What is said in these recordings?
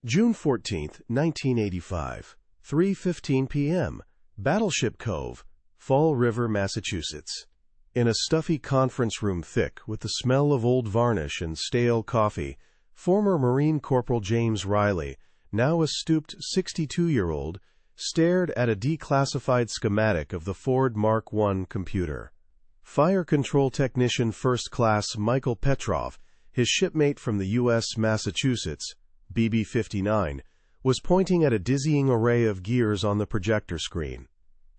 June 14, 1985, 3:15 p.m., Battleship Cove, Fall River, Massachusetts. In a stuffy conference room thick with the smell of old varnish and stale coffee, former Marine Corporal James Riley, now a stooped 62-year-old, stared at a declassified schematic of the Ford Mark I computer. Fire Control Technician First Class Michael Petrov, his shipmate from the U.S. Massachusetts, BB-59, was pointing at a dizzying array of gears on the projector screen.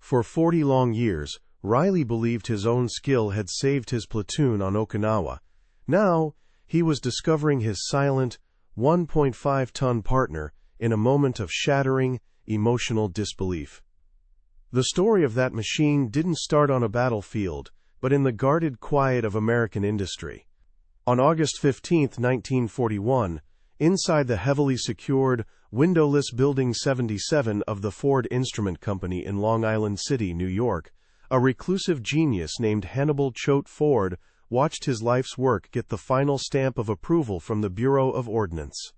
For 40 long years, Riley believed his own skill had saved his platoon on Okinawa. Now, he was discovering his silent, 1.5-ton partner in a moment of shattering, emotional disbelief. The story of that machine didn't start on a battlefield, but in the guarded quiet of American industry. On August 15, 1941, inside the heavily secured, windowless Building 77 of the Ford Instrument Company in Long Island City, New York, a reclusive genius named Hannibal Choate Ford watched his life's work get the final stamp of approval from the Bureau of Ordnance.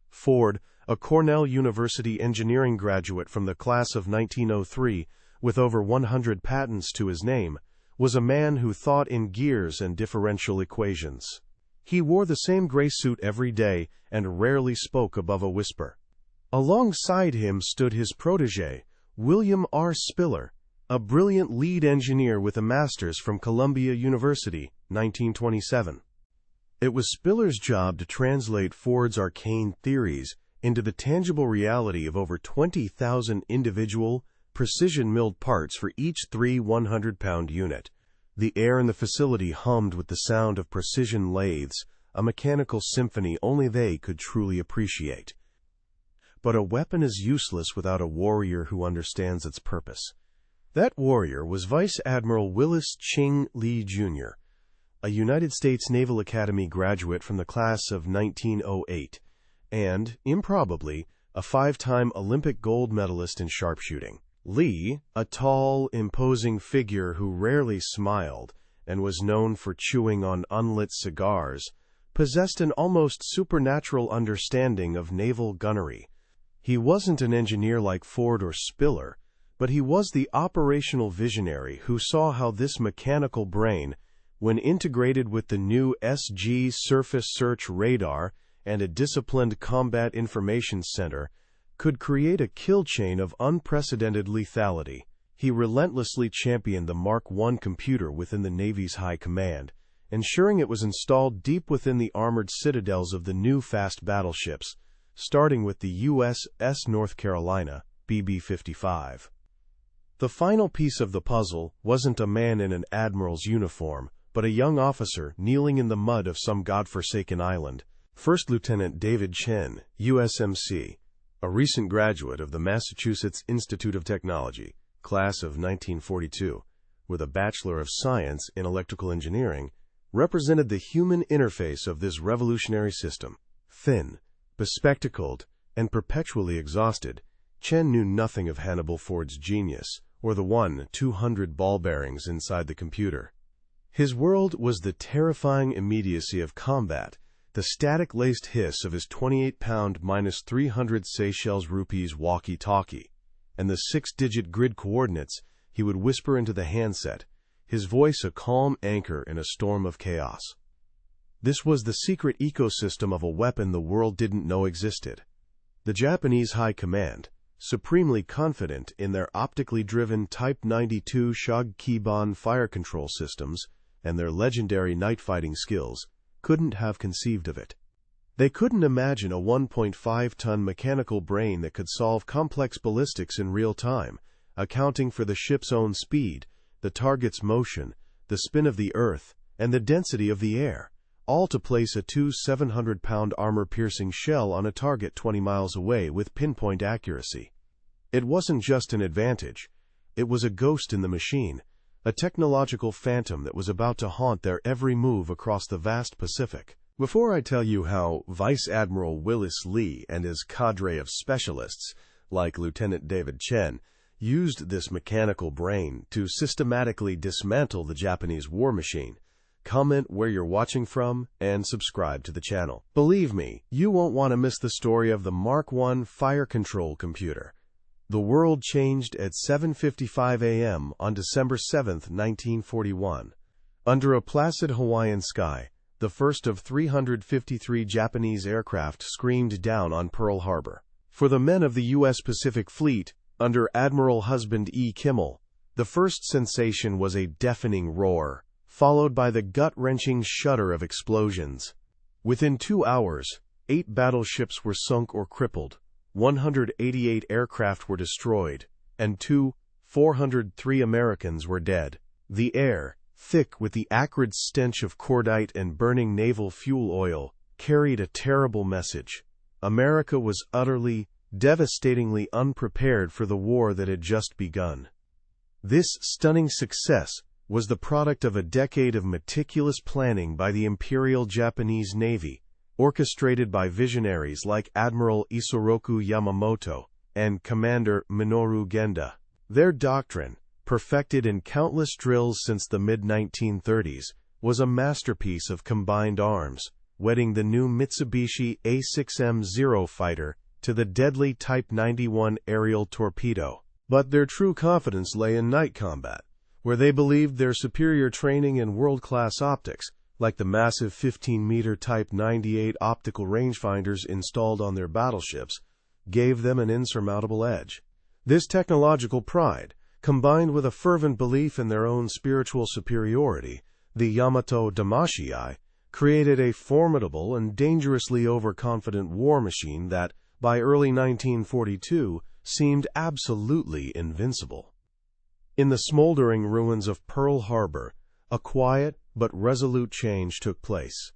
Ford, a Cornell University engineering graduate from the class of 1903, with over 100 patents to his name, was a man who thought in gears and differential equations. He wore the same gray suit every day and rarely spoke above a whisper. Alongside him stood his protege, William R. Spiller, a brilliant lead engineer with a master's from Columbia University, 1927. It was Spiller's job to translate Ford's arcane theories into the tangible reality of over 20,000 individual, precision-milled parts for each 100-pound unit. The air in the facility hummed with the sound of precision lathes, a mechanical symphony only they could truly appreciate. But a weapon is useless without a warrior who understands its purpose. That warrior was Vice Admiral Willis Ching Lee, Jr., a United States Naval Academy graduate from the class of 1908, and, improbably, a 5-time Olympic gold medalist in sharpshooting. Lee, a tall, imposing figure who rarely smiled and was known for chewing on unlit cigars, possessed an almost supernatural understanding of naval gunnery. He wasn't an engineer like Ford or Spiller, but he was the operational visionary who saw how this mechanical brain, when integrated with the new SG surface search radar and a disciplined combat information center, could create a kill chain of unprecedented lethality. He relentlessly championed the Mark I computer within the Navy's high command, ensuring it was installed deep within the armored citadels of the new fast battleships, starting with the USS North Carolina, BB-55. The final piece of the puzzle wasn't a man in an admiral's uniform, but a young officer kneeling in the mud of some godforsaken island. First Lieutenant David Chen, USMC, a recent graduate of the Massachusetts Institute of Technology, class of 1942, with a Bachelor of Science in Electrical Engineering, represented the human interface of this revolutionary system. Thin, bespectacled, and perpetually exhausted, Chen knew nothing of Hannibal Ford's genius, or the 200 ball bearings inside the computer. His world was the terrifying immediacy of combat, the static-laced hiss of his 28-pound -300 Seychelles rupees walkie-talkie, and the 6-digit grid coordinates he would whisper into the handset, his voice a calm anchor in a storm of chaos. This was the secret ecosystem of a weapon the world didn't know existed. The Japanese High Command, supremely confident in their optically driven Type 92 Shock-Kiban fire control systems and their legendary night-fighting skills, couldn't have conceived of it. They couldn't imagine a 1.5-ton mechanical brain that could solve complex ballistics in real time, accounting for the ship's own speed, the target's motion, the spin of the Earth, and the density of the air, all to place a 700-pound armor-piercing shell on a target 20 miles away with pinpoint accuracy. It wasn't just an advantage. It was a ghost in the machine, a technological phantom that was about to haunt their every move across the vast Pacific. Before I tell you how Vice Admiral Willis Lee and his cadre of specialists, like Lieutenant David Chen, used this mechanical brain to systematically dismantle the Japanese war machine, comment where you're watching from, and subscribe to the channel. Believe me, you won't want to miss the story of the Mark I fire control computer. The world changed at 7:55 a.m. on December 7, 1941. Under a placid Hawaiian sky, the first of 353 Japanese aircraft screamed down on Pearl Harbor. For the men of the U.S. Pacific Fleet, under Admiral Husband E. Kimmel, the first sensation was a deafening roar, followed by the gut-wrenching shudder of explosions. Within 2 hours, 8 battleships were sunk or crippled, 188 aircraft were destroyed, and 403 Americans were dead. The air, thick with the acrid stench of cordite and burning naval fuel oil, carried a terrible message. America was utterly, devastatingly unprepared for the war that had just begun. This stunning success was the product of a decade of meticulous planning by the Imperial Japanese Navy, orchestrated by visionaries like Admiral Isoroku Yamamoto and Commander Minoru Genda. Their doctrine, perfected in countless drills since the mid-1930s, was a masterpiece of combined arms, wedding the new Mitsubishi A6M Zero fighter to the deadly Type 91 aerial torpedo. But their true confidence lay in night combat, where they believed their superior training in world-class optics, like the massive 15-meter Type 98 optical rangefinders installed on their battleships, gave them an insurmountable edge. This technological pride, combined with a fervent belief in their own spiritual superiority, the Yamato Damashii, created a formidable and dangerously overconfident war machine that, by early 1942, seemed absolutely invincible. In the smoldering ruins of Pearl Harbor, a quiet but resolute change took place.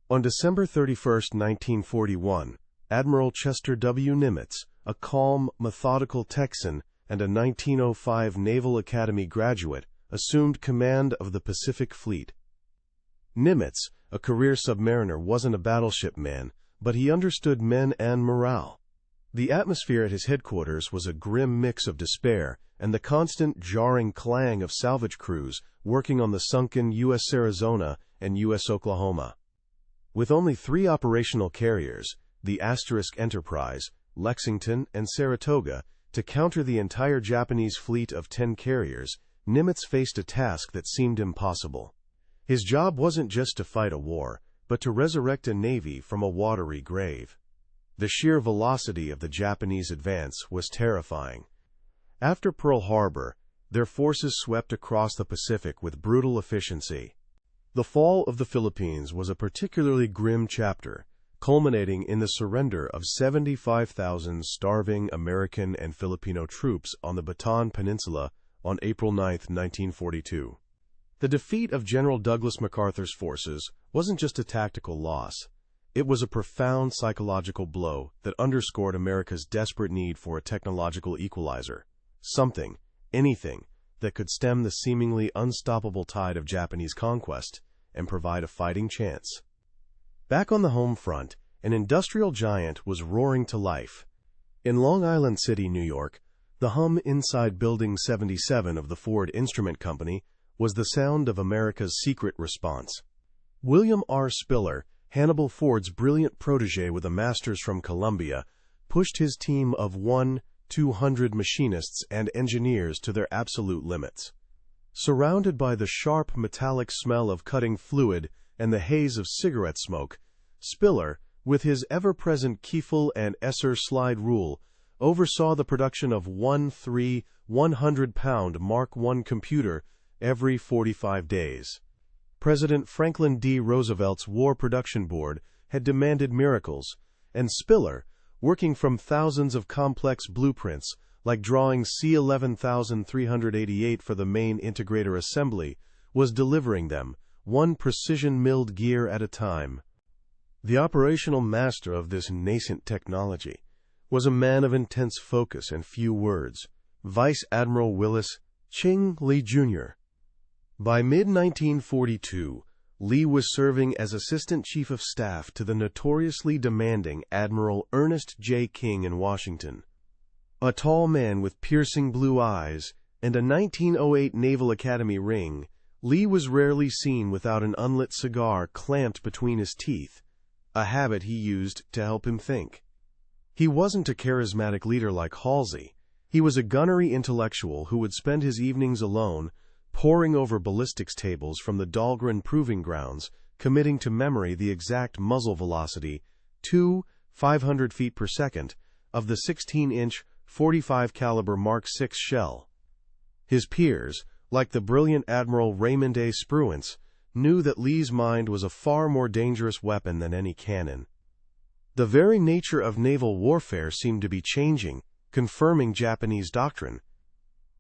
On December 31, 1941, Admiral Chester W. Nimitz, a calm, methodical Texan and a 1905 Naval Academy graduate, assumed command of the Pacific Fleet. Nimitz, a career submariner, wasn't a battleship man, but he understood men and morale. The atmosphere at his headquarters was a grim mix of despair and the constant jarring clang of salvage crews working on the sunken U.S. Arizona and U.S. Oklahoma. With only 3 operational carriers, the Asterisk Enterprise, Lexington, and Saratoga, to counter the entire Japanese fleet of 10 carriers, Nimitz faced a task that seemed impossible. His job wasn't just to fight a war, but to resurrect a navy from a watery grave. The sheer velocity of the Japanese advance was terrifying. After Pearl Harbor, their forces swept across the Pacific with brutal efficiency. The fall of the Philippines was a particularly grim chapter, culminating in the surrender of 75,000 starving American and Filipino troops on the Bataan Peninsula on April 9, 1942. The defeat of General Douglas MacArthur's forces wasn't just a tactical loss. It was a profound psychological blow that underscored America's desperate need for a technological equalizer. Something, anything, that could stem the seemingly unstoppable tide of Japanese conquest and provide a fighting chance. Back on the home front, an industrial giant was roaring to life. In Long Island City, New York, the hum inside Building 77 of the Ford Instrument Company was the sound of America's secret response. William R. Spiller, Hannibal Ford's brilliant protege with a master's from Columbia, pushed his team of 200 machinists and engineers to their absolute limits. Surrounded by the sharp metallic smell of cutting fluid and the haze of cigarette smoke, Spiller, with his ever-present Kiefel and Esser slide rule, oversaw the production of 100-pound Mark I computer every 45 days. President Franklin D. Roosevelt's War Production Board had demanded miracles, and Spiller, working from thousands of complex blueprints, like drawing C11388 for the main integrator assembly, was delivering them, one precision-milled gear at a time. The operational master of this nascent technology was a man of intense focus and few words, Vice Admiral Willis Ching Lee, Jr. By mid-1942, Lee was serving as Assistant Chief of Staff to the notoriously demanding Admiral Ernest J. King in Washington. A tall man with piercing blue eyes and a 1908 Naval Academy ring, Lee was rarely seen without an unlit cigar clamped between his teeth, a habit he used to help him think. He wasn't a charismatic leader like Halsey. He was a gunnery intellectual who would spend his evenings alone, poring over ballistics tables from the Dahlgren Proving Grounds, committing to memory the exact muzzle velocity, 500 feet per second, of the 16-inch 45 caliber Mark VI shell. His peers, like the brilliant Admiral Raymond A. Spruance, knew that Lee's mind was a far more dangerous weapon than any cannon. The very nature of naval warfare seemed to be changing, confirming Japanese doctrine.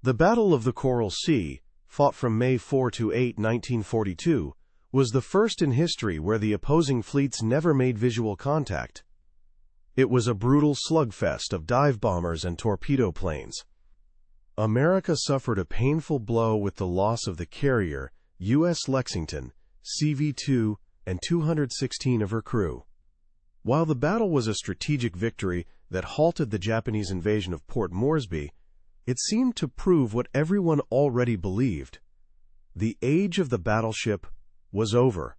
The Battle of the Coral Sea, fought from May 4 to 8, 1942, was the first in history where the opposing fleets never made visual contact. It was a brutal slugfest of dive bombers and torpedo planes. America suffered a painful blow with the loss of the carrier U.S. Lexington, CV-2, and 216 of her crew. While the battle was a strategic victory that halted the Japanese invasion of Port Moresby, it seemed to prove what everyone already believed. The age of the battleship was over.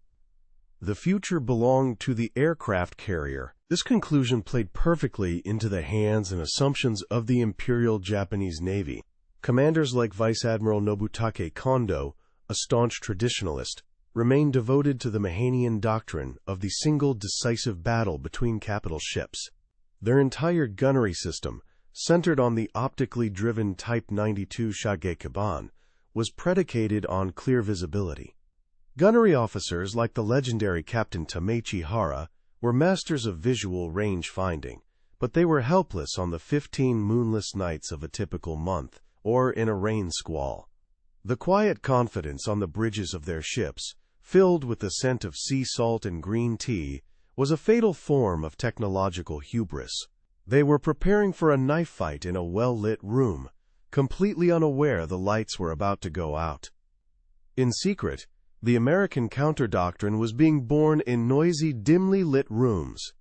The future belonged to the aircraft carrier. This conclusion played perfectly into the hands and assumptions of the Imperial Japanese Navy. Commanders like Vice Admiral Nobutake Kondo, a staunch traditionalist, remained devoted to the Mahanian doctrine of the single decisive battle between capital ships. Their entire gunnery system, centered on the optically driven Type 92 Shagekiban, was predicated on clear visibility. Gunnery officers like the legendary Captain Tamechi Hara were masters of visual range finding, but they were helpless on the 15 moonless nights of a typical month, or in a rain squall. The quiet confidence on the bridges of their ships, filled with the scent of sea salt and green tea, was a fatal form of technological hubris. They were preparing for a knife fight in a well-lit room, completely unaware the lights were about to go out. In secret, the American counter-doctrine was being born in noisy, dimly lit rooms.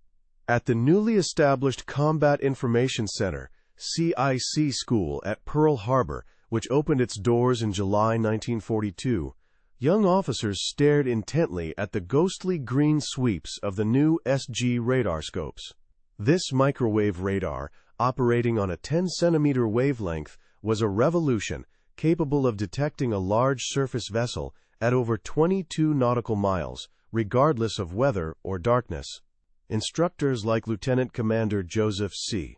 At the newly established Combat Information Center, CIC School at Pearl Harbor, which opened its doors in July 1942, young officers stared intently at the ghostly green sweeps of the new SG radar scopes. This microwave radar, operating on a 10-centimeter wavelength, was a revolution, capable of detecting a large surface vessel at over 22 nautical miles, regardless of weather or darkness. Instructors like Lieutenant Commander Joseph C.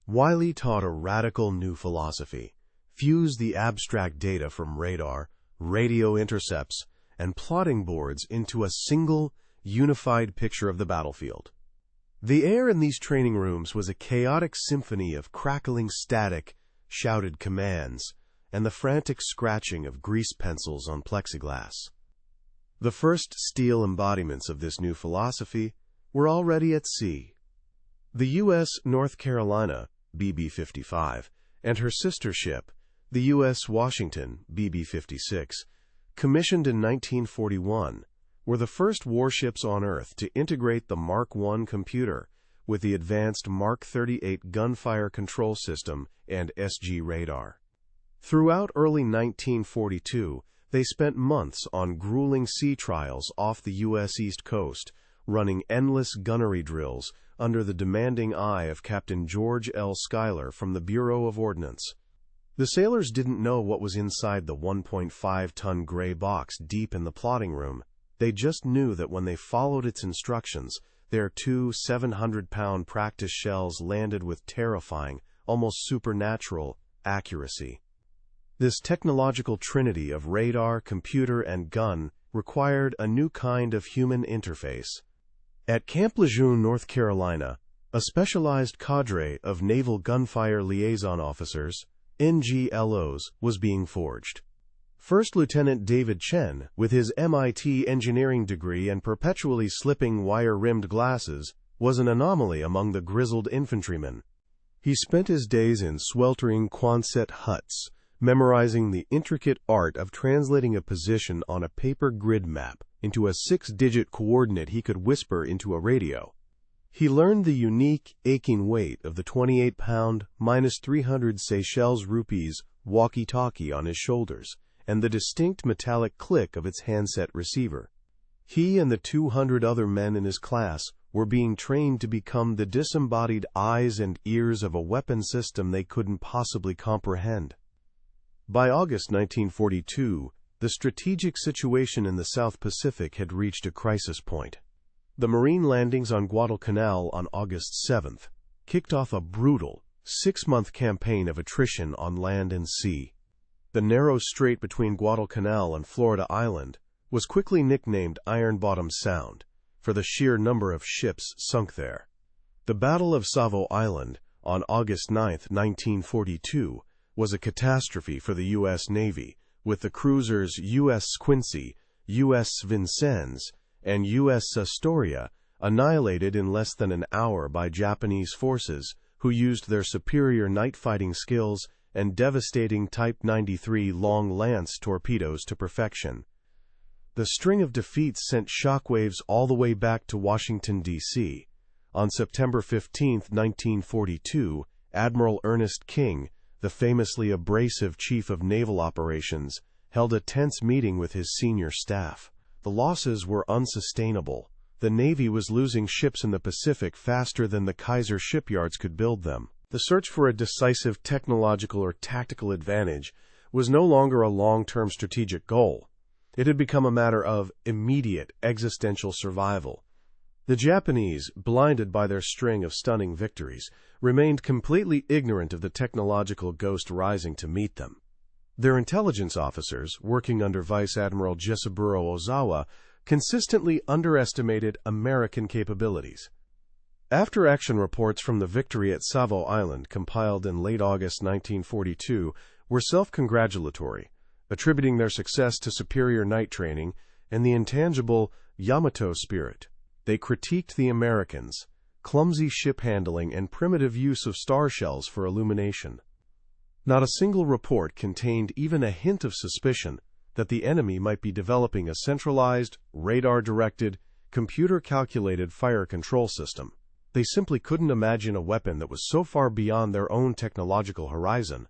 Wiley taught a radical new philosophy: fuse the abstract data from radar, radio intercepts, and plotting boards into a single, unified picture of the battlefield. The air in these training rooms was a chaotic symphony of crackling static, shouted commands, and the frantic scratching of grease pencils on plexiglass. The first steel embodiments of this new philosophy were already at sea. The U.S. North Carolina, BB-55, and her sister ship, the USS Washington, BB-56, commissioned in 1941, were the first warships on Earth to integrate the Mark I computer with the advanced Mark 38 gunfire control system and SG radar. Throughout early 1942, they spent months on grueling sea trials off the U.S. East Coast, running endless gunnery drills under the demanding eye of Captain George L. Schuyler from the Bureau of Ordnance. The sailors didn't know what was inside the 1.5-ton gray box deep in the plotting room. They just knew that when they followed its instructions, their two 700-pound practice shells landed with terrifying, almost supernatural, accuracy. This technological trinity of radar, computer, and gun required a new kind of human interface. At Camp Lejeune, North Carolina, a specialized cadre of Naval Gunfire Liaison Officers, NGLOs, was being forged. First Lieutenant David Chen, with his MIT engineering degree and perpetually slipping wire-rimmed glasses, was an anomaly among the grizzled infantrymen. He spent his days in sweltering Quonset huts, memorizing the intricate art of translating a position on a paper grid map into a 6-digit coordinate he could whisper into a radio. He learned the unique, aching weight of the 28-pound, -300 Seychelles rupees walkie-talkie on his shoulders, and the distinct metallic click of its handset receiver. He and the 200 other men in his class were being trained to become the disembodied eyes and ears of a weapon system they couldn't possibly comprehend. By August 1942, the strategic situation in the South Pacific had reached a crisis point. The Marine landings on Guadalcanal on August 7th kicked off a brutal, 6-month campaign of attrition on land and sea. The narrow strait between Guadalcanal and Florida Island was quickly nicknamed Ironbottom Sound for the sheer number of ships sunk there. The Battle of Savo Island on August 9, 1942, was a catastrophe for the U.S. Navy, with the cruisers U.S. Quincy, U.S. Vincennes, and U.S. Astoria annihilated in less than an hour by Japanese forces who used their superior night fighting skills and devastating Type 93 long lance torpedoes to perfection. The string of defeats sent shockwaves all the way back to Washington, D.C. On September 15, 1942, Admiral Ernest King, the famously abrasive chief of naval operations, held a tense meeting with his senior staff. The losses were unsustainable. The Navy was losing ships in the Pacific faster than the Kaiser shipyards could build them. The search for a decisive technological or tactical advantage was no longer a long-term strategic goal. It had become a matter of immediate existential survival. The Japanese, blinded by their string of stunning victories, remained completely ignorant of the technological ghost rising to meet them. Their intelligence officers, working under Vice Admiral Jesaburo Ozawa, consistently underestimated American capabilities. After-action reports from the victory at Savo Island, compiled in late August 1942, were self-congratulatory, attributing their success to superior night training and the intangible Yamato spirit. They critiqued the Americans' clumsy ship handling and primitive use of star shells for illumination. Not a single report contained even a hint of suspicion that the enemy might be developing a centralized, radar-directed, computer-calculated fire control system. They simply couldn't imagine a weapon that was so far beyond their own technological horizon.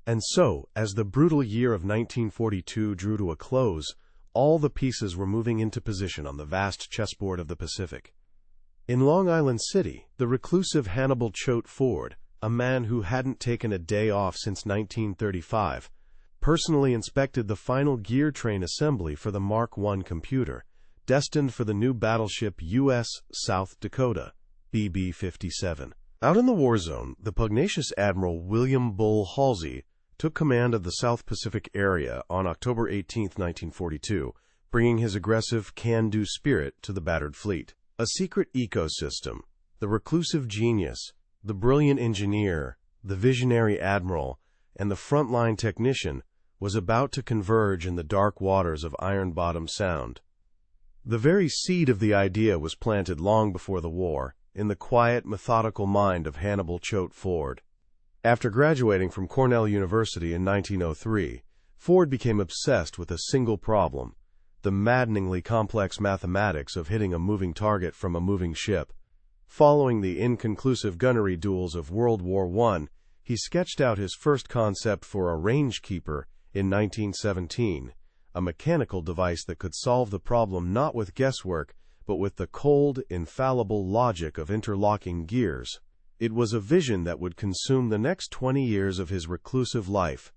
And so, as the brutal year of 1942 drew to a close, all the pieces were moving into position on the vast chessboard of the Pacific. In Long Island City, the reclusive Hannibal Choate Ford, a man who hadn't taken a day off since 1935, personally inspected the final gear train assembly for the Mark I computer, destined for the new battleship U.S. South Dakota, BB-57. Out in the war zone, the pugnacious Admiral William Bull Halsey took command of the South Pacific area on October 18, 1942, bringing his aggressive, can-do spirit to the battered fleet. A secret ecosystem, the reclusive genius, the brilliant engineer, the visionary admiral, and the frontline technician was about to converge in the dark waters of Ironbottom Sound. The very seed of the idea was planted long before the war, in the quiet, methodical mind of Hannibal Choate Ford. After graduating from Cornell University in 1903, Ford became obsessed with a single problem: the maddeningly complex mathematics of hitting a moving target from a moving ship. Following the inconclusive gunnery duels of World War I, he sketched out his first concept for a rangekeeper in 1917, a mechanical device that could solve the problem not with guesswork, but with the cold, infallible logic of interlocking gears. It was a vision that would consume the next 20 years of his reclusive life.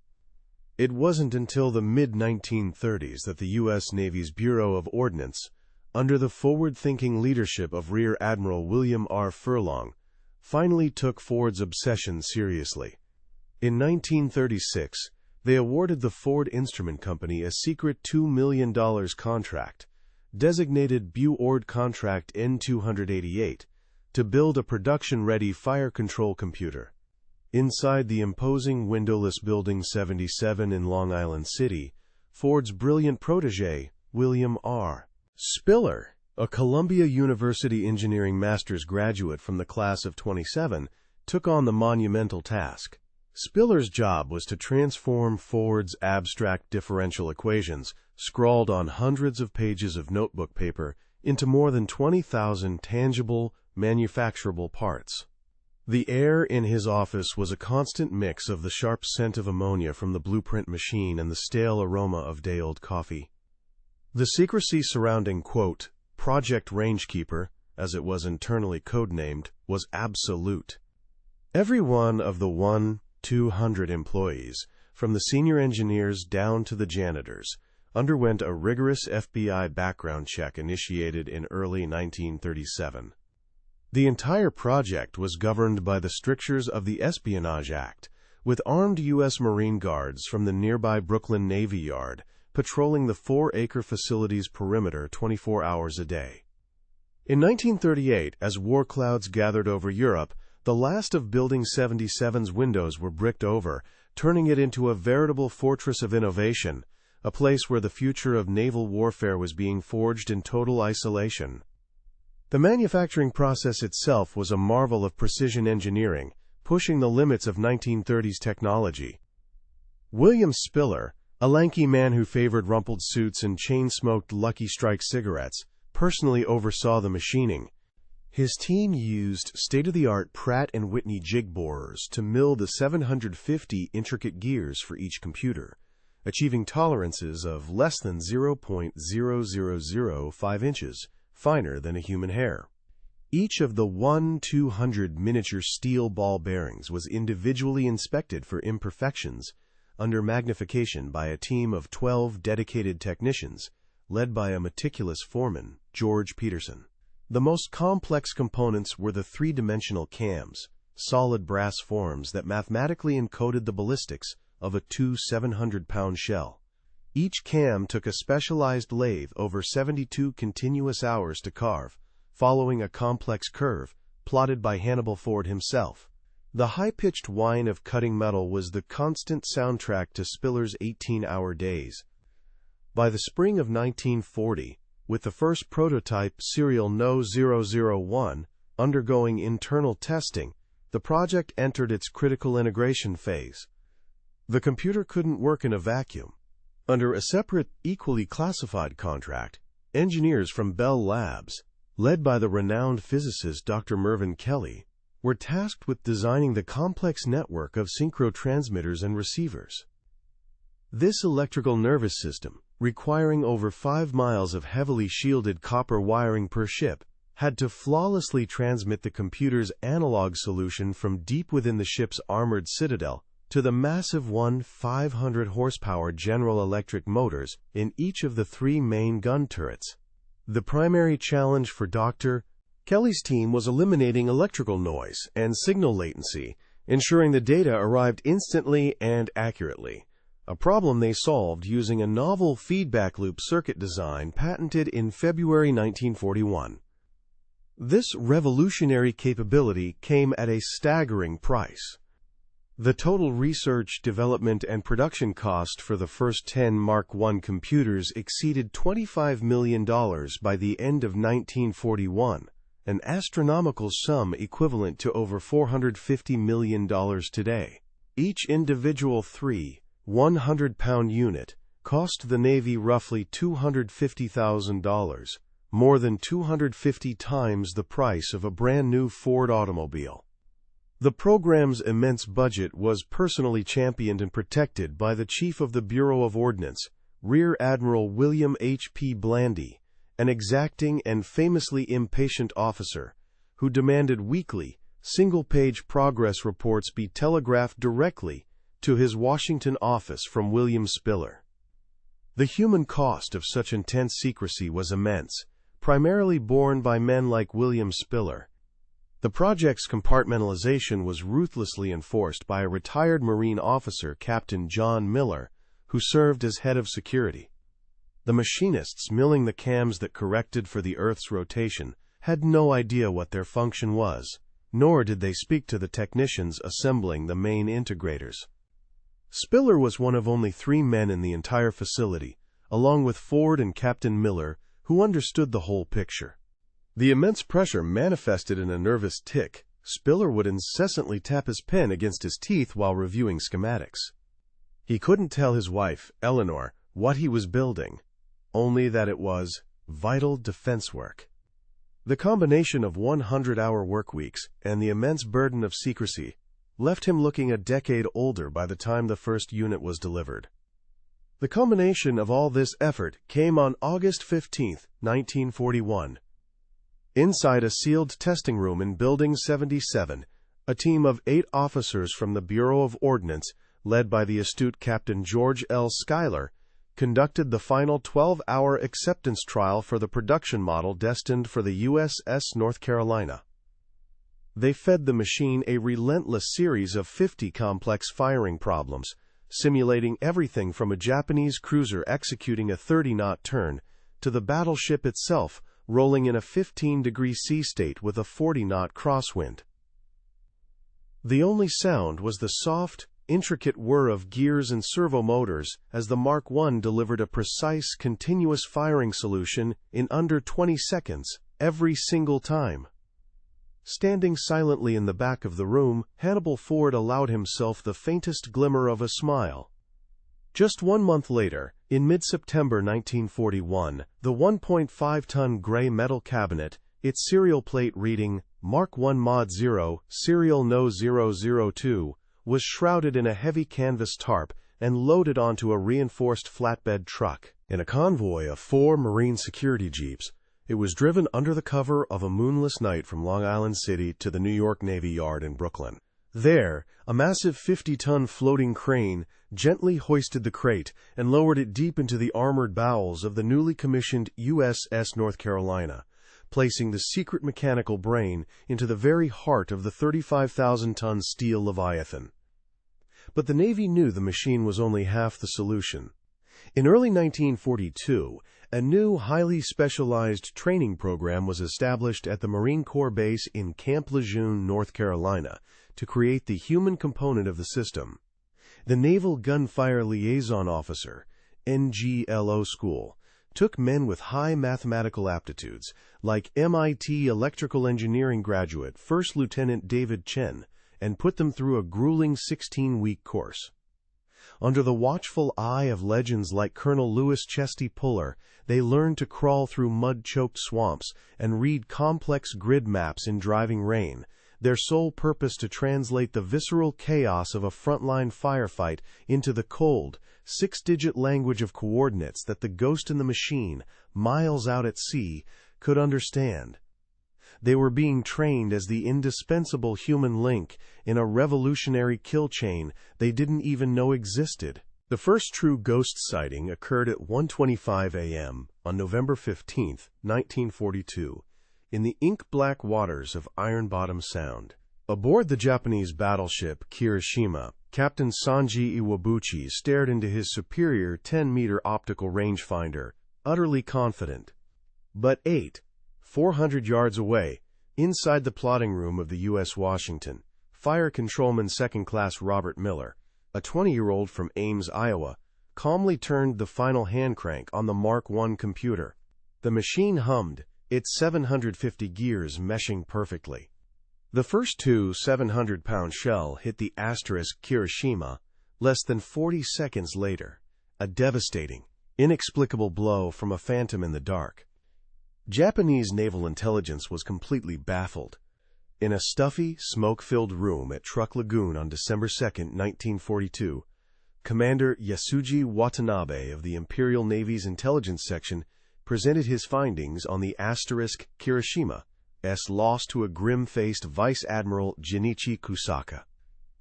It wasn't until the mid-1930s that the U.S. Navy's Bureau of Ordnance, under the forward-thinking leadership of Rear Admiral William R. Furlong, finally took Ford's obsession seriously. In 1936, they awarded the Ford Instrument Company a secret $2 million contract, designated BUORD Contract N288, to build a production-ready fire control computer. Inside the imposing windowless Building 77 in Long Island City, Ford's brilliant protege, William R. Spiller, a Columbia University engineering master's graduate from the class of 27, took on the monumental task. Spiller's job was to transform Ford's abstract differential equations, scrawled on hundreds of pages of notebook paper, into more than 20,000 tangible, manufacturable parts. The air in his office was a constant mix of the sharp scent of ammonia from the blueprint machine and the stale aroma of day-old coffee. The secrecy surrounding, quote, Project Rangekeeper, as it was internally codenamed, was absolute. Every one of the 200 employees, from the senior engineers down to the janitors, underwent a rigorous FBI background check initiated in early 1937. The entire project was governed by the strictures of the Espionage Act, with armed U.S. Marine Guards from the nearby Brooklyn Navy Yard patrolling the 4-acre facility's perimeter 24 hours a day. In 1938, as war clouds gathered over Europe, the last of Building 77's windows were bricked over, turning it into a veritable fortress of innovation, a place where the future of naval warfare was being forged in total isolation. The manufacturing process itself was a marvel of precision engineering, pushing the limits of 1930s technology. William Spiller, a lanky man who favored rumpled suits and chain-smoked Lucky Strike cigarettes, personally oversaw the machining. His team used state-of-the-art Pratt & Whitney jig borers to mill the 750 intricate gears for each computer, achieving tolerances of less than 0.0005 inches, finer than a human hair. Each of the 200 miniature steel ball bearings was individually inspected for imperfections under magnification by a team of 12 dedicated technicians, led by a meticulous foreman, George Peterson. The most complex components were the three-dimensional cams, solid brass forms that mathematically encoded the ballistics of a 700-pound shell. Each cam took a specialized lathe over 72 continuous hours to carve, following a complex curve, plotted by Hannibal Ford himself. The high-pitched whine of cutting metal was the constant soundtrack to Spiller's 18-hour days. By the spring of 1940, with the first prototype, serial No. 001, undergoing internal testing, the project entered its critical integration phase. The computer couldn't work in a vacuum. Under a separate, equally classified contract, engineers from Bell Labs, led by the renowned physicist Dr. Mervyn Kelly, were tasked with designing the complex network of synchrotransmitters and receivers. This electrical nervous system, requiring over 5 miles of heavily shielded copper wiring per ship, had to flawlessly transmit the computer's analog solution from deep within the ship's armored citadel to the massive 500-horsepower General Electric motors in each of the 3 main gun turrets. The primary challenge for Dr. Kelly's team was eliminating electrical noise and signal latency, ensuring the data arrived instantly and accurately, a problem they solved using a novel feedback loop circuit design patented in February 1941. This revolutionary capability came at a staggering price. The total research, development, and production cost for the first 10 Mark I computers exceeded $25 million by the end of 1941, an astronomical sum equivalent to over $450 million today. Each individual 100-pound unit cost the Navy roughly $250,000, more than 250 times the price of a brand-new Ford automobile. The program's immense budget was personally championed and protected by the Chief of the Bureau of Ordnance, Rear Admiral William H.P. Blandy, an exacting and famously impatient officer who demanded weekly, single-page progress reports be telegraphed directly to his Washington office from William Spiller. The human cost of such intense secrecy was immense, primarily borne by men like William Spiller. The project's compartmentalization was ruthlessly enforced by a retired Marine officer, Captain John Miller, who served as head of security. The machinists milling the cams that corrected for the Earth's rotation had no idea what their function was, nor did they speak to the technicians assembling the main integrators. Spiller was one of only 3 men in the entire facility, along with Ford and Captain Miller, who understood the whole picture. The immense pressure manifested in a nervous tic. Spiller would incessantly tap his pen against his teeth while reviewing schematics. He couldn't tell his wife, Eleanor, what he was building, only that it was vital defense work. The combination of 100-hour workweeks and the immense burden of secrecy left him looking a decade older by the time the first unit was delivered. The culmination of all this effort came on August 15, 1941. Inside a sealed testing room in Building 77, a team of 8 officers from the Bureau of Ordnance, led by the astute Captain George L. Schuyler, conducted the final 12-hour acceptance trial for the production model destined for the USS North Carolina. They fed the machine a relentless series of 50 complex firing problems, simulating everything from a Japanese cruiser executing a 30-knot turn to the battleship itself rolling in a 15-degree sea state with a 40-knot crosswind. The only sound was the soft, intricate whir of gears and servo motors as the Mark I delivered a precise, continuous firing solution in under 20 seconds every single time. Standing silently in the back of the room, Hannibal Ford allowed himself the faintest glimmer of a smile. Just 1 month later, in mid-September 1941, the 1.5-ton gray metal cabinet, its serial plate reading Mark I Mod 0, Serial No 002, was shrouded in a heavy canvas tarp and loaded onto a reinforced flatbed truck. In a convoy of 4 Marine security jeeps, it was driven under the cover of a moonless night from Long Island City to the New York Navy Yard in Brooklyn. There, a massive 50-ton floating crane gently hoisted the crate and lowered it deep into the armored bowels of the newly commissioned USS North Carolina, placing the secret mechanical brain into the very heart of the 35,000-ton steel Leviathan. But the Navy knew the machine was only half the solution. In early 1942, a new, highly specialized training program was established at the Marine Corps base in Camp Lejeune, North Carolina, to create the human component of the system. The Naval Gunfire Liaison Officer, NGLO School, took men with high mathematical aptitudes, like MIT electrical engineering graduate First Lieutenant David Chen, and put them through a grueling 16-week course. Under the watchful eye of legends like Colonel Lewis Chesty Puller, they learned to crawl through mud-choked swamps and read complex grid maps in driving rain, their sole purpose to translate the visceral chaos of a frontline firefight into the cold, 6-digit language of coordinates that the ghost in the machine, miles out at sea, could understand. They were being trained as the indispensable human link in a revolutionary kill chain they didn't even know existed. The first true ghost sighting occurred at 1:25 a.m. on November 15, 1942, in the ink-black waters of Ironbottom Sound. Aboard the Japanese battleship Kirishima, Captain Sanji Iwabuchi stared into his superior 10-meter optical rangefinder, utterly confident. But 400 yards away, inside the plotting room of the USS Washington, Fire Controlman Second Class Robert Miller, a 20-year-old from Ames, Iowa, calmly turned the final hand crank on the Mark I computer. The machine hummed, its 750 gears meshing perfectly. The first 2 700-pound shell hit the asterisk Kirishima less than 40 seconds later, a devastating, inexplicable blow from a phantom in the dark. Japanese naval intelligence was completely baffled. In a stuffy, smoke-filled room at Truck Lagoon on December 2, 1942, Commander Yasuji Watanabe of the Imperial Navy's Intelligence Section presented his findings on the asterisk Kirishima's loss to a grim-faced Vice Admiral Jinichi Kusaka.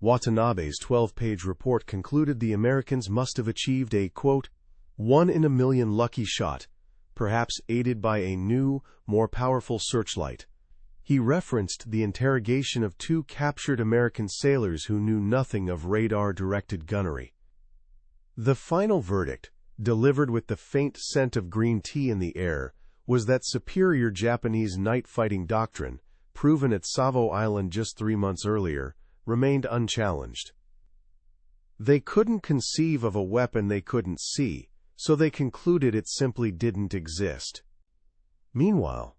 Watanabe's 12-page report concluded the Americans must have achieved a, quote, 1-in-a-million lucky shot, perhaps aided by a new, more powerful searchlight. He referenced the interrogation of 2 captured American sailors who knew nothing of radar-directed gunnery. The final verdict, delivered with the faint scent of green tea in the air, was that superior Japanese night-fighting doctrine, proven at Savo Island just 3 months earlier, remained unchallenged. They couldn't conceive of a weapon they couldn't see, so they concluded it simply didn't exist. Meanwhile,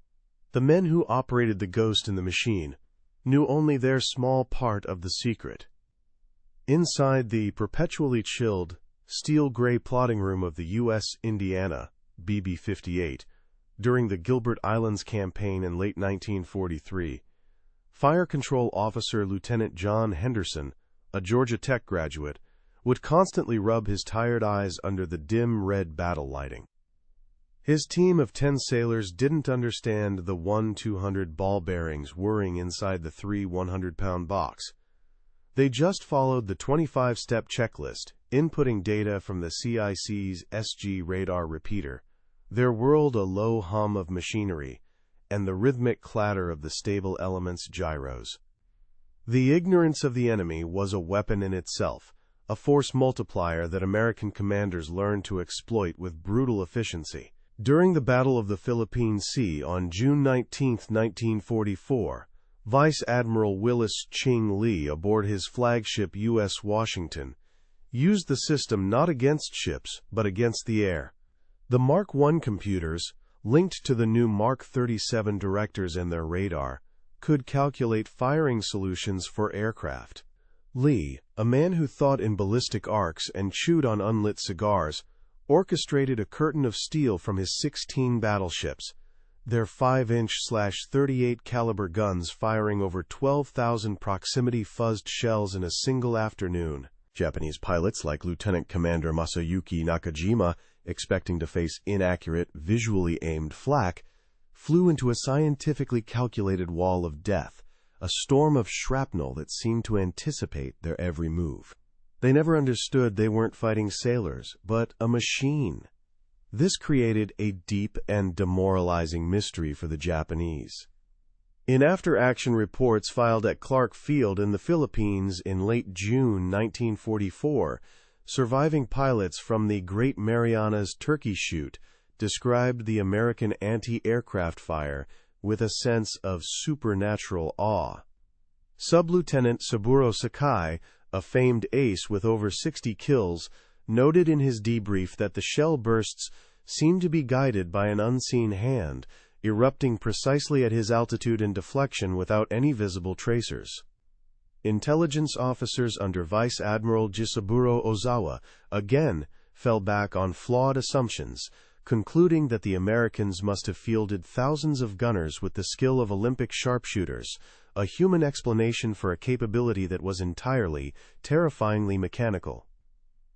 the men who operated the ghost in the machine knew only their small part of the secret. Inside the perpetually chilled, steel-gray plotting room of the U.S. Indiana, BB-58, during the Gilbert Islands campaign in late 1943, Fire Control Officer Lieutenant John Henderson, a Georgia Tech graduate, would constantly rub his tired eyes under the dim red battle lighting. His team of 10 sailors didn't understand the 1-200 ball bearings whirring inside the 3 100-pound box. They just followed the 25-step checklist, inputting data from the CIC's SG radar repeater. There whirled a low hum of machinery and the rhythmic clatter of the stable element's gyros. The ignorance of the enemy was a weapon in itself, a force multiplier that American commanders learned to exploit with brutal efficiency. During the Battle of the Philippine Sea on June 19, 1944, Vice Admiral Willis Ching Lee aboard his flagship USS Washington used the system not against ships but against the air. The Mark I computers, linked to the new Mark 37 directors and their radar, could calculate firing solutions for aircraft. Lee, a man who thought in ballistic arcs and chewed on unlit cigars, orchestrated a curtain of steel from his 16 battleships, their 5-inch/38 caliber guns firing over 12,000 proximity fuzzed shells in a single afternoon. Japanese pilots like Lieutenant Commander Masayuki Nakajima, expecting to face inaccurate, visually aimed flak, flew into a scientifically calculated wall of death, a storm of shrapnel that seemed to anticipate their every move. They never understood they weren't fighting sailors, but a machine. This created a deep and demoralizing mystery for the Japanese. In after-action reports filed at Clark Field in the Philippines in late June 1944, surviving pilots from the Great Marianas Turkey Shoot described the American anti-aircraft fire with a sense of supernatural awe. Sub-Lieutenant Saburo Sakai, a famed ace with over 60 kills, noted in his debrief that the shell bursts seemed to be guided by an unseen hand, erupting precisely at his altitude and deflection without any visible tracers. Intelligence officers under Vice Admiral Jisaburo Ozawa again fell back on flawed assumptions, concluding that the Americans must have fielded thousands of gunners with the skill of Olympic sharpshooters, a human explanation for a capability that was entirely, terrifyingly mechanical.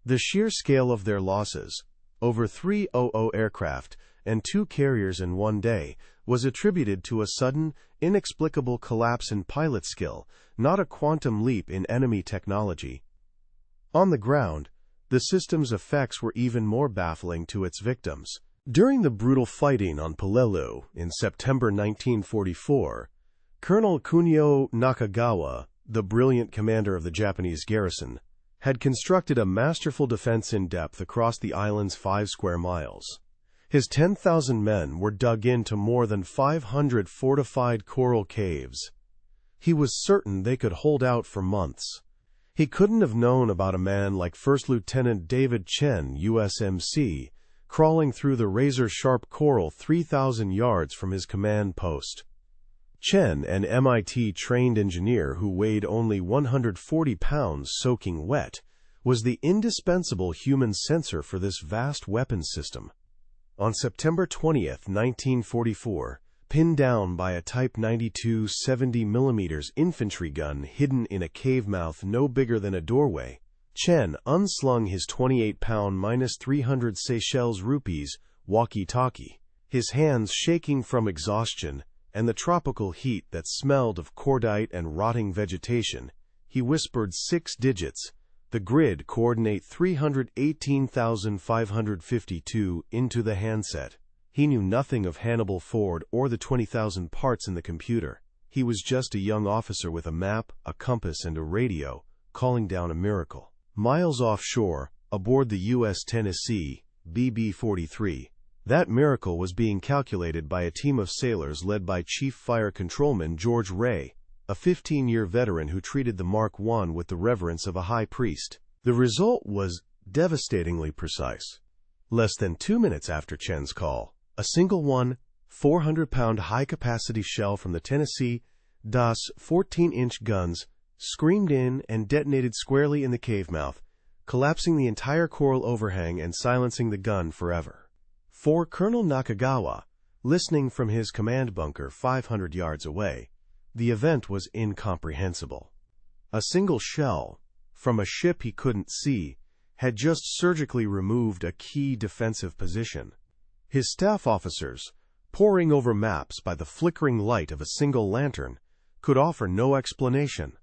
The sheer scale of their losses, over 300 aircraft and 2 carriers in one day, was attributed to a sudden, inexplicable collapse in pilot skill, not a quantum leap in enemy technology. On the ground, the system's effects were even more baffling to its victims. During the brutal fighting on Peleliu in September 1944, Colonel Kunio Nakagawa, the brilliant commander of the Japanese garrison, had constructed a masterful defense in depth across the island's 5 square miles. His 10,000 men were dug into more than 500 fortified coral caves. He was certain they could hold out for months. He couldn't have known about a man like First Lieutenant David Chen, USMC, crawling through the razor-sharp coral 3,000 yards from his command post. Chen, an MIT-trained engineer who weighed only 140 pounds soaking wet, was the indispensable human sensor for this vast weapons system. On September 20, 1944, pinned down by a Type 92 70mm infantry gun hidden in a cave mouth no bigger than a doorway, Chen unslung his 28-pound -300 Seychelles rupees walkie-talkie. His hands shaking from exhaustion and the tropical heat that smelled of cordite and rotting vegetation, he whispered 6 digits, the grid coordinate 318,552, into the handset. He knew nothing of Hannibal Ford or the 20,000 parts in the computer. He was just a young officer with a map, a compass, and a radio, calling down a miracle. Miles offshore, aboard the U.S. Tennessee, BB-43, that miracle was being calculated by a team of sailors led by Chief Fire Controlman George Ray, a 15-year veteran who treated the Mark I with the reverence of a high priest. The result was devastatingly precise. Less than 2 minutes after Chen's call, a single 400-pound high-capacity shell from the Tennessee DAS 14-inch guns screamed in and detonated squarely in the cave mouth, collapsing the entire coral overhang and silencing the gun forever. For Colonel Nakagawa, Listening from his command bunker 500 yards away, the event was incomprehensible. A single shell, from a ship he couldn't see, had just surgically removed a key defensive position. His staff officers, poring over maps by the flickering light of a single lantern, could offer no explanation.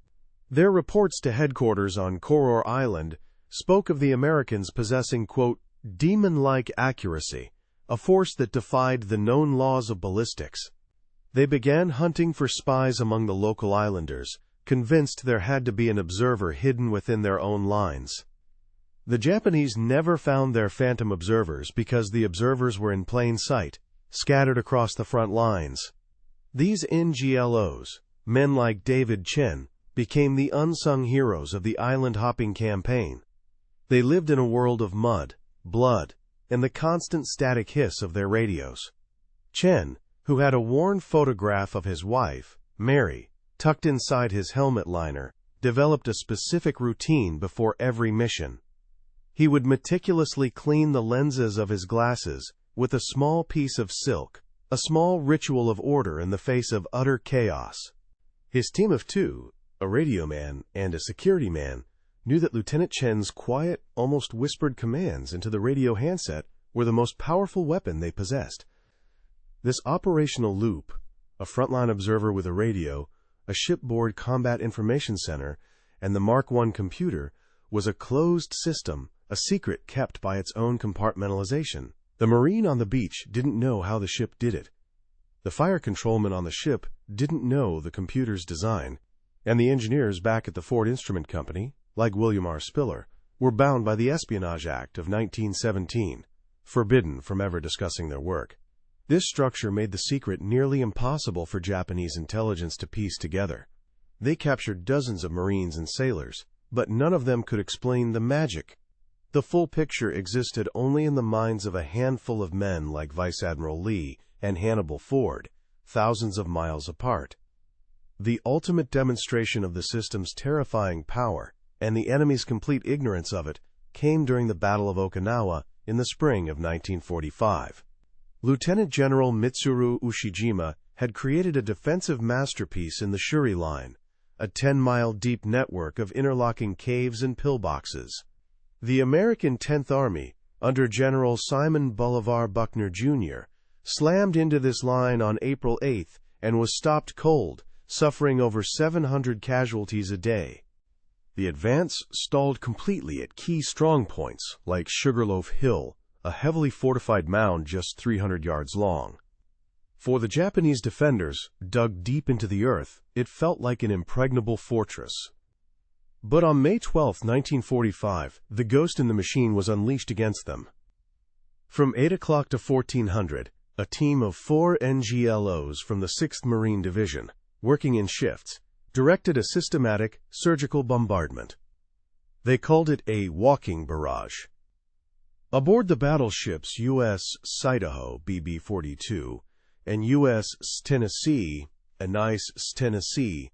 Their reports to headquarters on Koror Island spoke of the Americans possessing, quote, demon-like accuracy, a force that defied the known laws of ballistics. They began hunting for spies among the local islanders, convinced there had to be an observer hidden within their own lines. The Japanese never found their phantom observers because the observers were in plain sight, scattered across the front lines. These NGLOs, men like David Chen, became the unsung heroes of the island-hopping campaign. They lived in a world of mud, blood, and the constant static hiss of their radios. Chen, who had a worn photograph of his wife, Mary, tucked inside his helmet liner, developed a specific routine before every mission. He would meticulously clean the lenses of his glasses with a small piece of silk, a small ritual of order in the face of utter chaos. His team of two, a radio man and a security man, knew that Lieutenant Chen's quiet, almost whispered commands into the radio handset were the most powerful weapon they possessed. This operational loop, a frontline observer with a radio, a shipboard combat information center, and the Mark I computer, was a closed system, a secret kept by its own compartmentalization. The Marine on the beach didn't know how the ship did it. The fire controlman on the ship didn't know the computer's design, and the engineers back at the Ford Instrument Company, like William R. Spiller, were bound by the Espionage Act of 1917, forbidden from ever discussing their work. This structure made the secret nearly impossible for Japanese intelligence to piece together. They captured dozens of Marines and sailors, but none of them could explain the magic. The full picture existed only in the minds of a handful of men like Vice Admiral Lee and Hannibal Ford, thousands of miles apart. The ultimate demonstration of the system's terrifying power, and the enemy's complete ignorance of it, came during the Battle of Okinawa in the spring of 1945. Lieutenant General Mitsuru Ushijima had created a defensive masterpiece in the Shuri Line, a 10-mile deep network of interlocking caves and pillboxes. The American 10th Army, under General Simon Bolivar Buckner, Jr., slammed into this line on April 8 and was stopped cold, suffering over 700 casualties a day. The advance stalled completely at key strongpoints like Sugarloaf Hill, a heavily fortified mound just 300 yards long. For the Japanese defenders, dug deep into the earth, it felt like an impregnable fortress. But on May 12, 1945, the ghost in the machine was unleashed against them. From 8 o'clock to 1400, a team of 4 NGLOs from the 6th Marine Division, working in shifts, directed a systematic, surgical bombardment. They called it a walking barrage. Aboard the battleships USS Idaho BB-42 and USS Tennessee, Tennessee,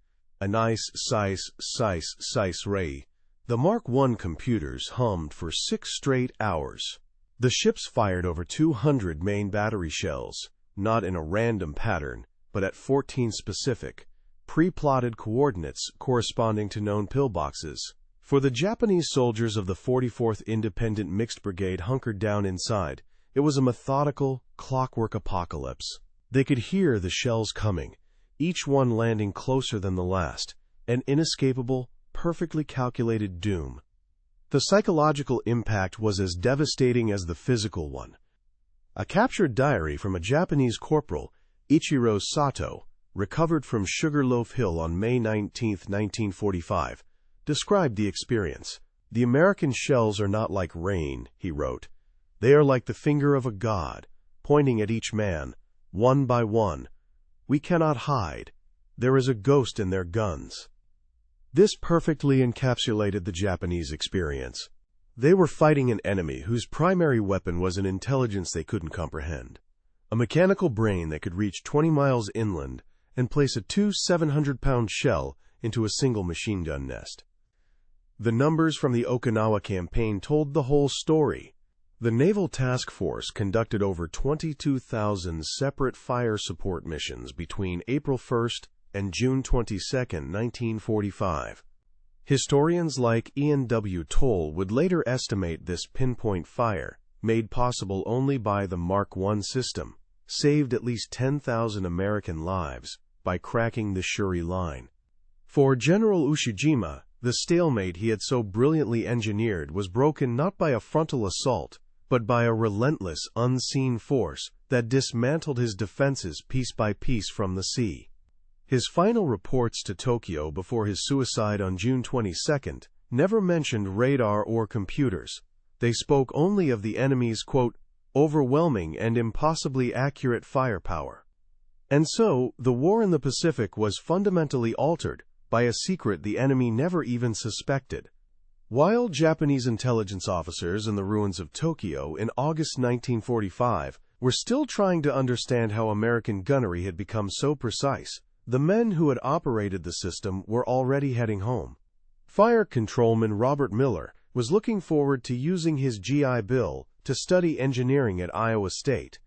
Ray, the Mark I computers hummed for 6 straight hours. The ships fired over 200 main battery shells, not in a random pattern, but at 14 specific, pre-plotted coordinates corresponding to known pillboxes. For the Japanese soldiers of the 44th Independent Mixed Brigade hunkered down inside, it was a methodical, clockwork apocalypse. They could hear the shells coming, each one landing closer than the last, an inescapable, perfectly calculated doom. The psychological impact was as devastating as the physical one. A captured diary from a Japanese corporal, Ichiro Sato, recovered from Sugarloaf Hill on May 19, 1945, described the experience. "The American shells are not like rain," he wrote. "They are like the finger of a god, pointing at each man, one by one. We cannot hide. There is a ghost in their guns." This perfectly encapsulated the Japanese experience. They were fighting an enemy whose primary weapon was an intelligence they couldn't comprehend, a mechanical brain that could reach 20 miles inland and place a 2 700-pound shell into a single machine gun nest. The numbers from the Okinawa campaign told the whole story. The Naval Task Force conducted over 22,000 separate fire support missions between April 1 and June 22, 1945. Historians like Ian W. Toll would later estimate this pinpoint fire, made possible only by the Mark I system, saved at least 10,000 American lives by cracking the Shuri line. For General Ushijima, the stalemate he had so brilliantly engineered was broken not by a frontal assault, but by a relentless, unseen force that dismantled his defenses piece by piece from the sea. His final reports to Tokyo before his suicide on June 22 never mentioned radar or computers. They spoke only of the enemy's, quote, overwhelming and impossibly accurate firepower. And so, the war in the Pacific was fundamentally altered by a secret the enemy never even suspected. While Japanese intelligence officers in the ruins of Tokyo in August 1945 were still trying to understand how American gunnery had become so precise, the men who had operated the system were already heading home. Fire Controlman Robert Miller was looking forward to using his GI Bill to study engineering at Iowa State.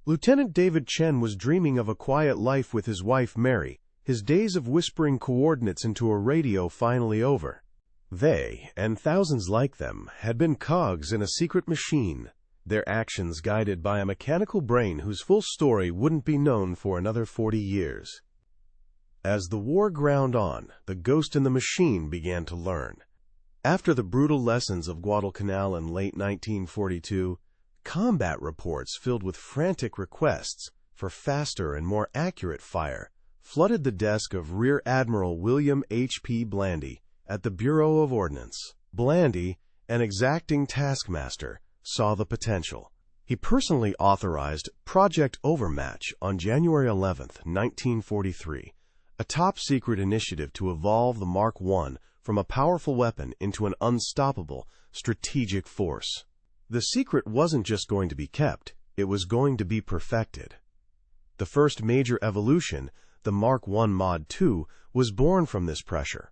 Lieutenant David Chen was dreaming of a quiet life with his wife Mary, his days of whispering coordinates into a radio finally over. They, and thousands like them, had been cogs in a secret machine, their actions guided by a mechanical brain whose full story wouldn't be known for another 40 years. As the war ground on, the ghost in the machine began to learn. After the brutal lessons of Guadalcanal in late 1942, combat reports filled with frantic requests for faster and more accurate fire flooded the desk of Rear Admiral William H.P. Blandy at the Bureau of Ordnance. Blandy, an exacting taskmaster, saw the potential. He personally authorized Project Overmatch on January 11, 1943, a top-secret initiative to evolve the Mark I from a powerful weapon into an unstoppable strategic force. The secret wasn't just going to be kept, it was going to be perfected. The first major evolution, the Mark I Mod II, was born from this pressure.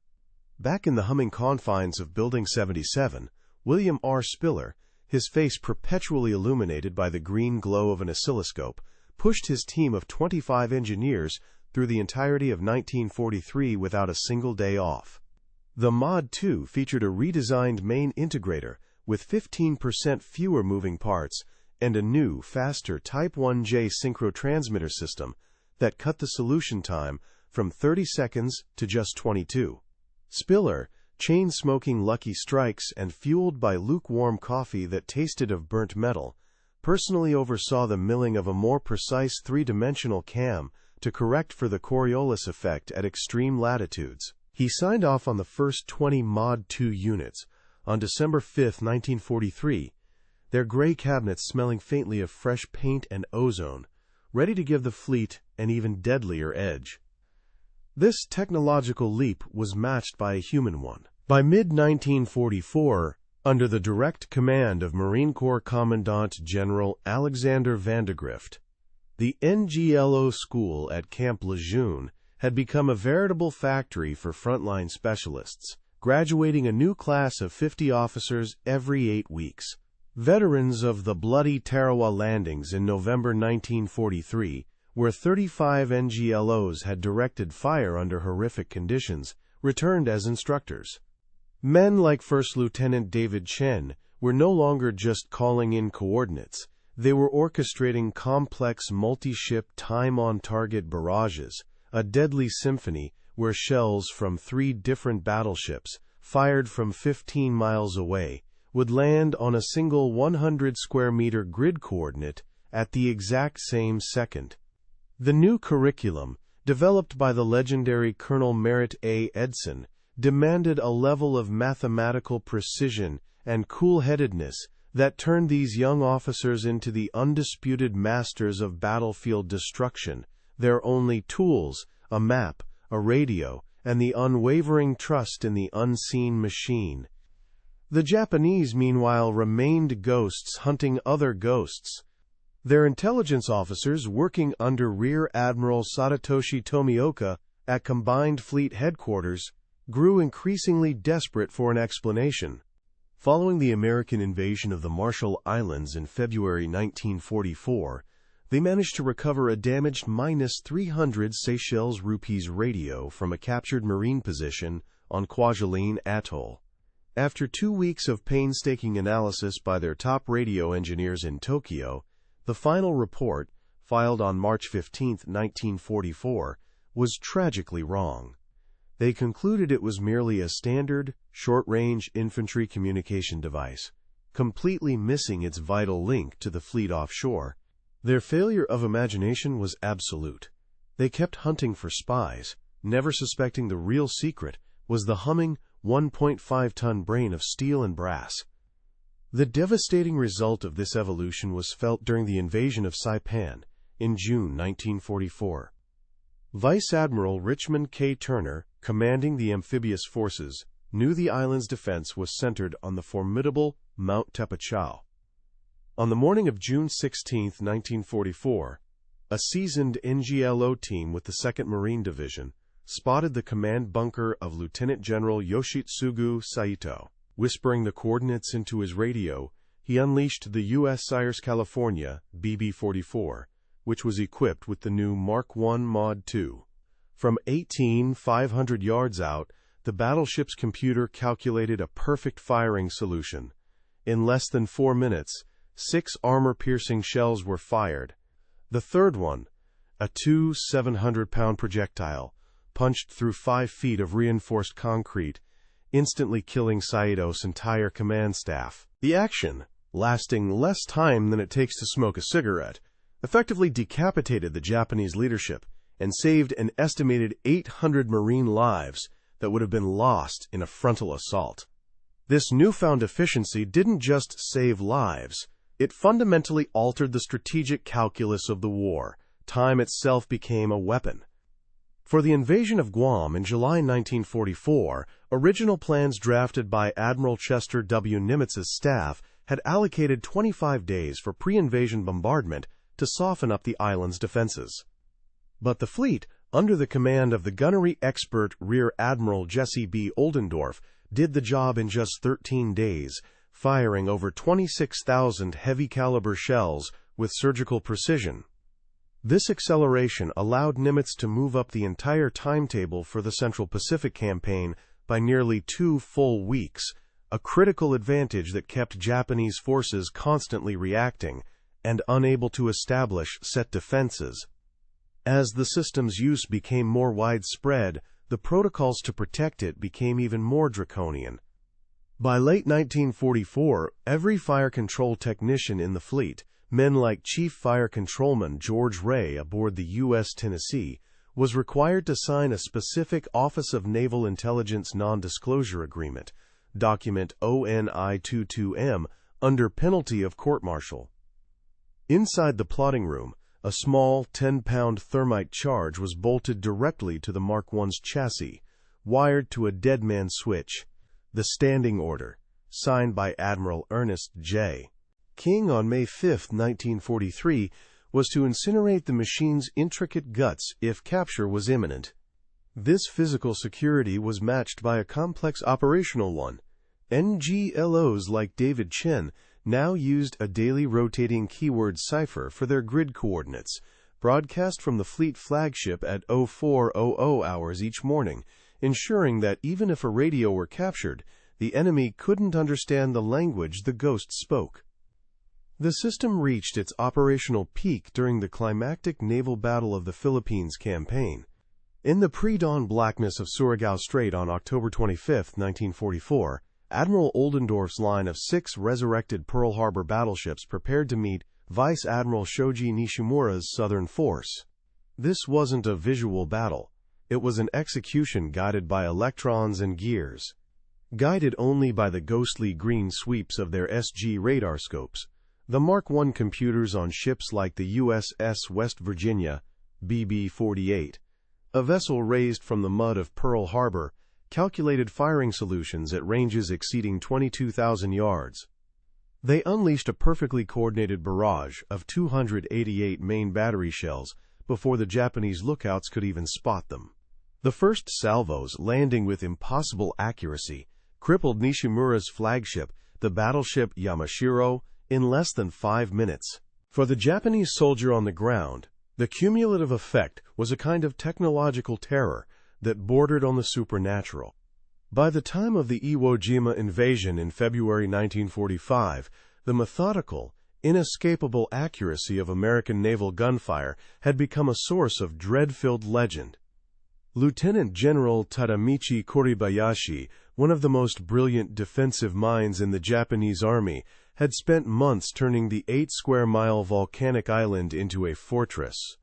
Back in the humming confines of Building 77, William R. Spiller, his face perpetually illuminated by the green glow of an oscilloscope, pushed his team of 25 engineers through the entirety of 1943 without a single day off. The Mod II featured a redesigned main integrator with 15% fewer moving parts and a new, faster Type 1J synchro transmitter system that cut the solution time from 30 seconds to just 22. Spiller, chain-smoking Lucky Strikes and fueled by lukewarm coffee that tasted of burnt metal, personally oversaw the milling of a more precise three-dimensional cam to correct for the Coriolis effect at extreme latitudes. He signed off on the first 20 Mod II units on December 5, 1943, their gray cabinets smelling faintly of fresh paint and ozone, ready to give the fleet an even deadlier edge. This technological leap was matched by a human one. By mid-1944, under the direct command of Marine Corps Commandant General Alexander Vandegrift, the NGLO school at Camp Lejeune had become a veritable factory for frontline specialists, graduating a new class of 50 officers every 8 weeks. Veterans of the bloody Tarawa landings in November 1943, where 35 NGLOs had directed fire under horrific conditions, returned as instructors. Men like First Lieutenant David Chen were no longer just calling in coordinates. They were orchestrating complex multi-ship time-on-target barrages, a deadly symphony where shells from 3 different battleships, fired from 15 miles away, would land on a single 100-square-meter grid coordinate at the exact same second. The new curriculum, developed by the legendary Colonel Merritt A. Edson, demanded a level of mathematical precision and cool-headedness that turned these young officers into the undisputed masters of battlefield destruction, their only tools, a map, a radio, and the unwavering trust in the unseen machine. The Japanese, meanwhile, remained ghosts hunting other ghosts. Their intelligence officers, working under Rear Admiral Sadatoshi Tomioka at Combined Fleet Headquarters, grew increasingly desperate for an explanation. Following the American invasion of the Marshall Islands in February 1944, they managed to recover a damaged -300 Seychelles rupees radio from a captured Marine position on Kwajalein Atoll. After 2 weeks of painstaking analysis by their top radio engineers in Tokyo, the final report, filed on March 15, 1944, was tragically wrong. They concluded it was merely a standard, short-range infantry communication device, completely missing its vital link to the fleet offshore. Their failure of imagination was absolute. They kept hunting for spies, never suspecting the real secret was the humming 1.5-ton brain of steel and brass. The devastating result of this evolution was felt during the invasion of Saipan in June 1944. Vice Admiral Richmond K. Turner, commanding the amphibious forces, knew the island's defense was centered on the formidable Mount Tapachau. On the morning of June 16, 1944, a seasoned NGLO team with the 2nd Marine Division spotted the command bunker of Lieutenant General Yoshitsugu Saito. Whispering the coordinates into his radio, he unleashed the USS California BB-44, which was equipped with the new Mark I Mod II. From 18,500 yards out, the battleship's computer calculated a perfect firing solution. In less than 4 minutes, 6 armor-piercing shells were fired. The third one, a 700-pound projectile, punched through 5 feet of reinforced concrete, instantly killing Saito's entire command staff. The action, lasting less time than it takes to smoke a cigarette, effectively decapitated the Japanese leadership and saved an estimated 800 Marine lives that would have been lost in a frontal assault. This newfound efficiency didn't just save lives, it fundamentally altered the strategic calculus of the war. Time itself became a weapon. For the invasion of Guam in July 1944, original plans drafted by Admiral Chester W. Nimitz's staff had allocated 25 days for pre-invasion bombardment to soften up the island's defenses. But the fleet, under the command of the gunnery expert Rear Admiral Jesse B. Oldendorf, did the job in just 13 days, firing over 26,000 heavy-caliber shells with surgical precision. This acceleration allowed Nimitz to move up the entire timetable for the Central Pacific campaign by nearly 2 full weeks, a critical advantage that kept Japanese forces constantly reacting and unable to establish set defenses. As the system's use became more widespread, the protocols to protect it became even more draconian. By late 1944, every fire control technician in the fleet, men like Chief Fire Controlman George Ray aboard the U.S. Tennessee, was required to sign a specific Office of Naval Intelligence Non-Disclosure Agreement, document ONI-22M, under penalty of court-martial. Inside the plotting room, a small 10-pound thermite charge was bolted directly to the Mark I's chassis, wired to a deadman switch. The standing order, signed by Admiral Ernest J. King on May 5, 1943, was to incinerate the machine's intricate guts if capture was imminent. This physical security was matched by a complex operational one. NGLOs like David Chen now used a daily rotating keyword cipher for their grid coordinates, broadcast from the fleet flagship at 0400 hours each morning, ensuring that even if a radio were captured, the enemy couldn't understand the language the ghost spoke. The system reached its operational peak during the climactic naval battle of the Philippines campaign. In the pre-dawn blackness of Surigao Strait on October 25, 1944, Admiral Oldendorf's line of 6 resurrected Pearl Harbor battleships prepared to meet Vice Admiral Shoji Nishimura's Southern Force. This wasn't a visual battle. It was an execution guided by electrons and gears. Guided only by the ghostly green sweeps of their SG radar scopes, the Mark I computers on ships like the USS West Virginia, BB-48, a vessel raised from the mud of Pearl Harbor, calculated firing solutions at ranges exceeding 22,000 yards. They unleashed a perfectly coordinated barrage of 288 main battery shells before the Japanese lookouts could even spot them. The first salvos, landing with impossible accuracy, crippled Nishimura's flagship the battleship Yamashiro in less than 5 minutes. For the Japanese soldier on the ground, the cumulative effect was a kind of technological terror that bordered on the supernatural. By the time of the Iwo Jima invasion in February 1945, the methodical, inescapable accuracy of American naval gunfire had become a source of dread-filled legend. Lieutenant General Tadamichi Kuribayashi, one of the most brilliant defensive minds in the Japanese army, had spent months turning the 8-square-mile volcanic island into a fortress.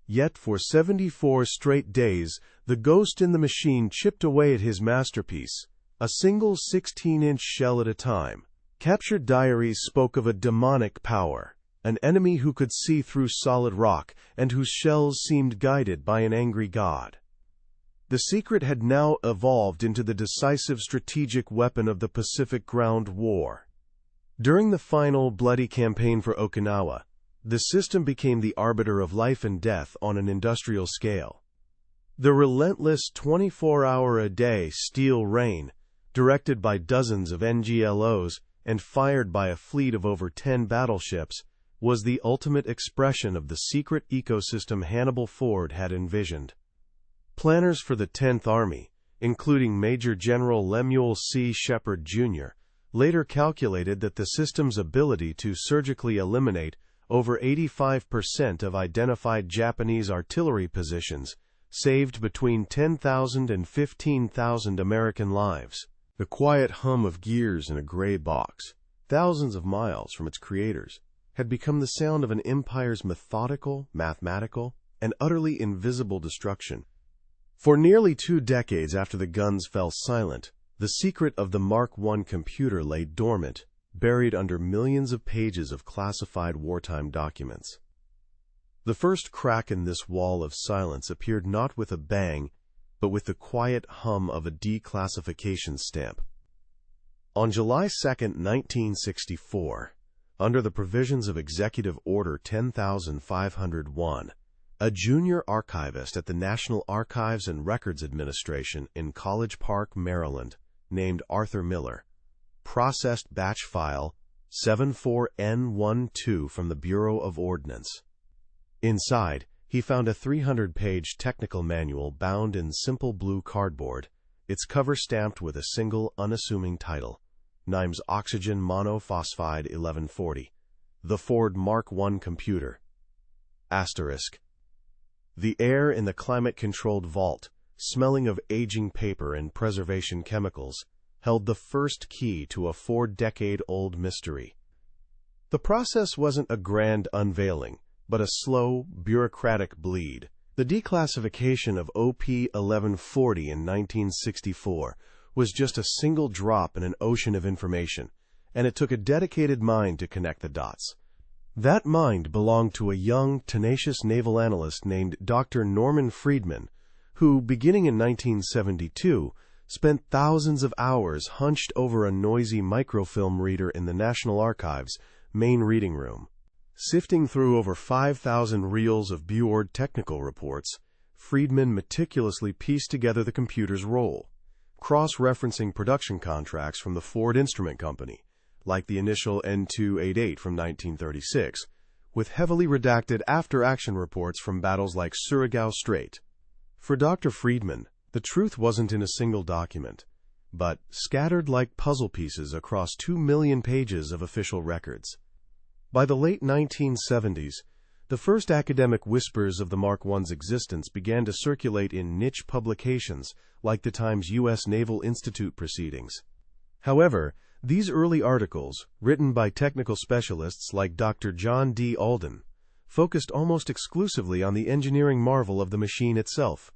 Yet for 74 straight days, the ghost in the machine chipped away at his masterpiece, a single 16-inch shell at a time. Captured diaries spoke of a demonic power, an enemy who could see through solid rock and whose shells seemed guided by an angry god. The secret had now evolved into the decisive strategic weapon of the Pacific Ground War. During the final bloody campaign for Okinawa, the system became the arbiter of life and death on an industrial scale. The relentless 24-hour-a-day steel rain, directed by dozens of NGLOs and fired by a fleet of over 10 battleships, was the ultimate expression of the secret ecosystem Hannibal Ford had envisioned. Planners for the 10th Army, including Major General Lemuel C. Shepard, Jr., later calculated that the system's ability to surgically eliminate over 85% of identified Japanese artillery positions saved between 10,000 and 15,000 American lives. The quiet hum of gears in a gray box, thousands of miles from its creators, had become the sound of an empire's methodical, mathematical, and utterly invisible destruction. For nearly 2 decades after the guns fell silent, the secret of the Mark I computer lay dormant, buried under millions of pages of classified wartime documents. The first crack in this wall of silence appeared not with a bang, but with the quiet hum of a declassification stamp. On July 2, 1964, under the provisions of Executive Order 10,501, a junior archivist at the National Archives and Records Administration in College Park, Maryland, named Arthur Miller, processed batch file 74N12 from the Bureau of Ordnance. Inside, he found a 300-page technical manual bound in simple blue cardboard, its cover stamped with a single, unassuming title, NIMS Oxygen Monophosphide 1140, the Ford Mark I computer. Asterisk. The air in the climate-controlled vault, smelling of aging paper and preservation chemicals, held the first key to a 4-decade-old mystery. The process wasn't a grand unveiling, but a slow, bureaucratic bleed. The declassification of OP 1140 in 1964 was just a single drop in an ocean of information, and it took a dedicated mind to connect the dots. That mind belonged to a young, tenacious naval analyst named Dr. Norman Friedman, who, beginning in 1972, spent thousands of hours hunched over a noisy microfilm reader in the National Archives' main reading room. Sifting through over 5,000 reels of Buord technical reports, Friedman meticulously pieced together the computer's role, cross-referencing production contracts from the Ford Instrument Company, like the initial N288 from 1936, with heavily redacted after-action reports from battles like Surigao Strait. For Dr. Friedman, the truth wasn't in a single document, but scattered like puzzle pieces across 2 million pages of official records. By the late 1970s, the first academic whispers of the Mark I's existence began to circulate in niche publications like the Times U.S. Naval Institute Proceedings. However, these early articles, written by technical specialists like Dr. John D. Alden, focused almost exclusively on the engineering marvel of the machine itself.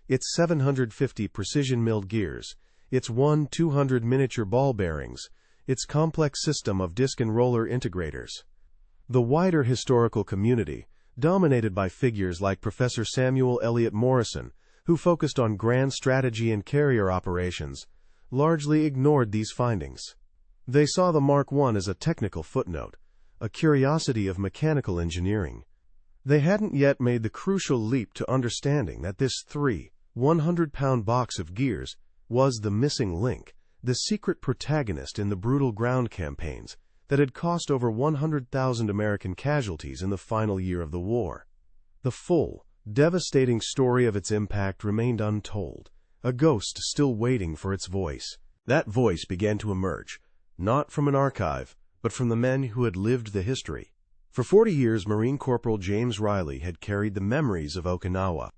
Its 750 precision-milled gears, its 200 miniature ball bearings, its complex system of disc and roller integrators. The wider historical community, dominated by figures like Professor Samuel Eliot Morison, who focused on grand strategy and carrier operations, largely ignored these findings. They saw the Mark I as a technical footnote, a curiosity of mechanical engineering. They hadn't yet made the crucial leap to understanding that this 100-pound box of gears was the missing link, the secret protagonist in the brutal ground campaigns that had cost over 100,000 American casualties in the final year of the war. The full, devastating story of its impact remained untold, a ghost still waiting for its voice. That voice began to emerge, not from an archive, but from the men who had lived the history. For 40 years, Marine Corporal James Riley had carried the memories of Okinawa.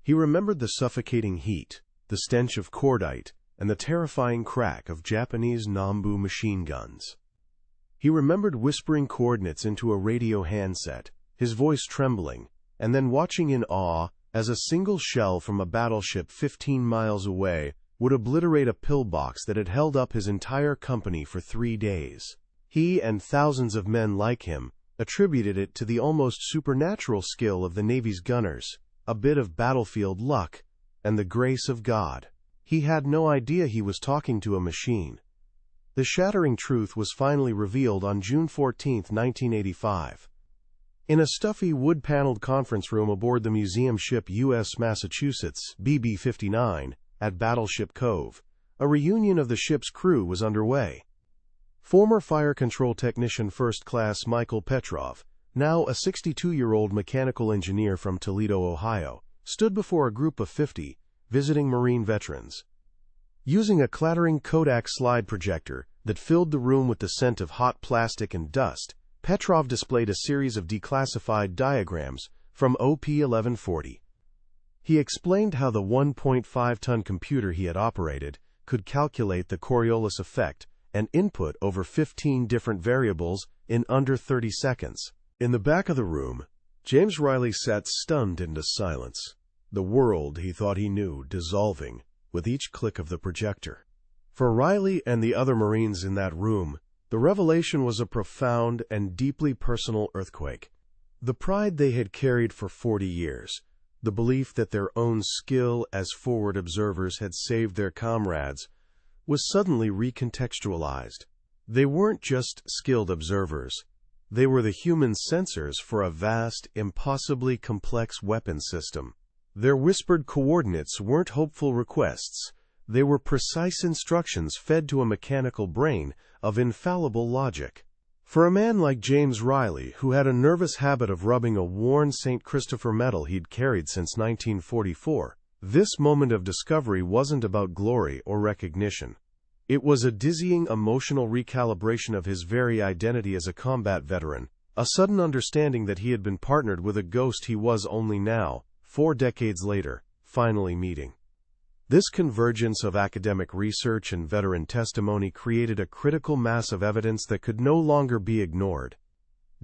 He remembered the suffocating heat, the stench of cordite, and the terrifying crack of Japanese Nambu machine guns. He remembered whispering coordinates into a radio handset, his voice trembling, and then watching in awe as a single shell from a battleship 15 miles away would obliterate a pillbox that had held up his entire company for 3 days. He and thousands of men like him attributed it to the almost supernatural skill of the Navy's gunners, a bit of battlefield luck, and the grace of God. He had no idea he was talking to a machine. The shattering truth was finally revealed on June 14, 1985. In a stuffy wood-paneled conference room aboard the museum ship U.S. Massachusetts, BB-59, at Battleship Cove, a reunion of the ship's crew was underway. Former fire control technician First Class Michael Petrov, now a 62-year-old mechanical engineer from Toledo, Ohio, stood before a group of 50 visiting Marine veterans. Using a clattering Kodak slide projector that filled the room with the scent of hot plastic and dust, Petrov displayed a series of declassified diagrams from OP 1140. He explained how the 1.5-ton computer he had operated could calculate the Coriolis effect and input over 15 different variables in under 30 seconds. In the back of the room, James Riley sat stunned into silence, the world he thought he knew dissolving with each click of the projector. For Riley and the other Marines in that room, the revelation was a profound and deeply personal earthquake. The pride they had carried for 40 years, the belief that their own skill as forward observers had saved their comrades, was suddenly recontextualized. They weren't just skilled observers. They were the human sensors for a vast, impossibly complex weapon system. Their whispered coordinates weren't hopeful requests. They were precise instructions fed to a mechanical brain of infallible logic. For a man like James Riley, who had a nervous habit of rubbing a worn St. Christopher medal he'd carried since 1944, this moment of discovery wasn't about glory or recognition. It was a dizzying emotional recalibration of his very identity as a combat veteran, a sudden understanding that he had been partnered with a ghost he was only now, 4 decades later, finally meeting. This convergence of academic research and veteran testimony created a critical mass of evidence that could no longer be ignored.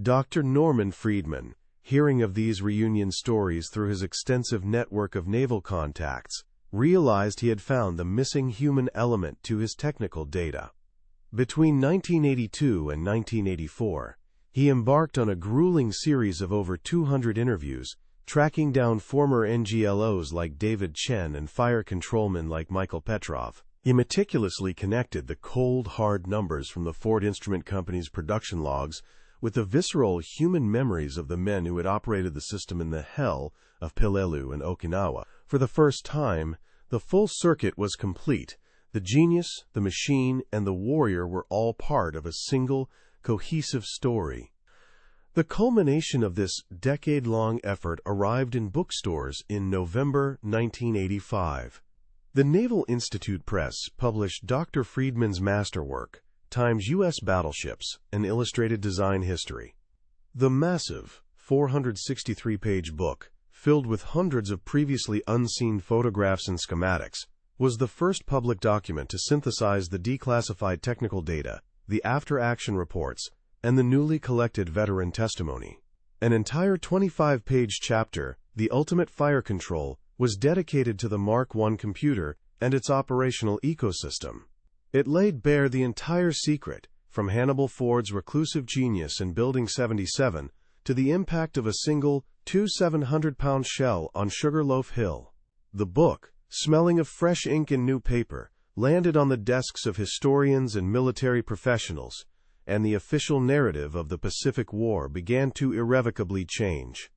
Dr. Norman Friedman, hearing of these reunion stories through his extensive network of naval contacts, realized he had found the missing human element to his technical data. Between 1982 and 1984, he embarked on a grueling series of over 200 interviews, tracking down former NGLOs like David Chen and fire controlmen like Michael Petrov. He meticulously connected the cold, hard numbers from the Ford Instrument Company's production logs with the visceral human memories of the men who had operated the system in the hell of Peleliu and Okinawa. For the first time, the full circuit was complete. The genius, the machine, and the warrior were all part of a single, cohesive story. The culmination of this decade-long effort arrived in bookstores in November 1985. The Naval Institute Press published Dr. Friedman's masterwork, Times U.S. Battleships, An Illustrated Design History. The massive, 463-page book, filled with hundreds of previously unseen photographs and schematics, was the first public document to synthesize the declassified technical data, the after-action reports, and the newly collected veteran testimony. An entire 25-page chapter, The Ultimate Fire Control, was dedicated to the Mark I computer and its operational ecosystem. It laid bare the entire secret, from Hannibal Ford's reclusive genius in Building 77 to the impact of a single 700-pound shell on Sugarloaf Hill. The book, smelling of fresh ink and new paper, landed on the desks of historians and military professionals, and the official narrative of the Pacific War began to irrevocably change.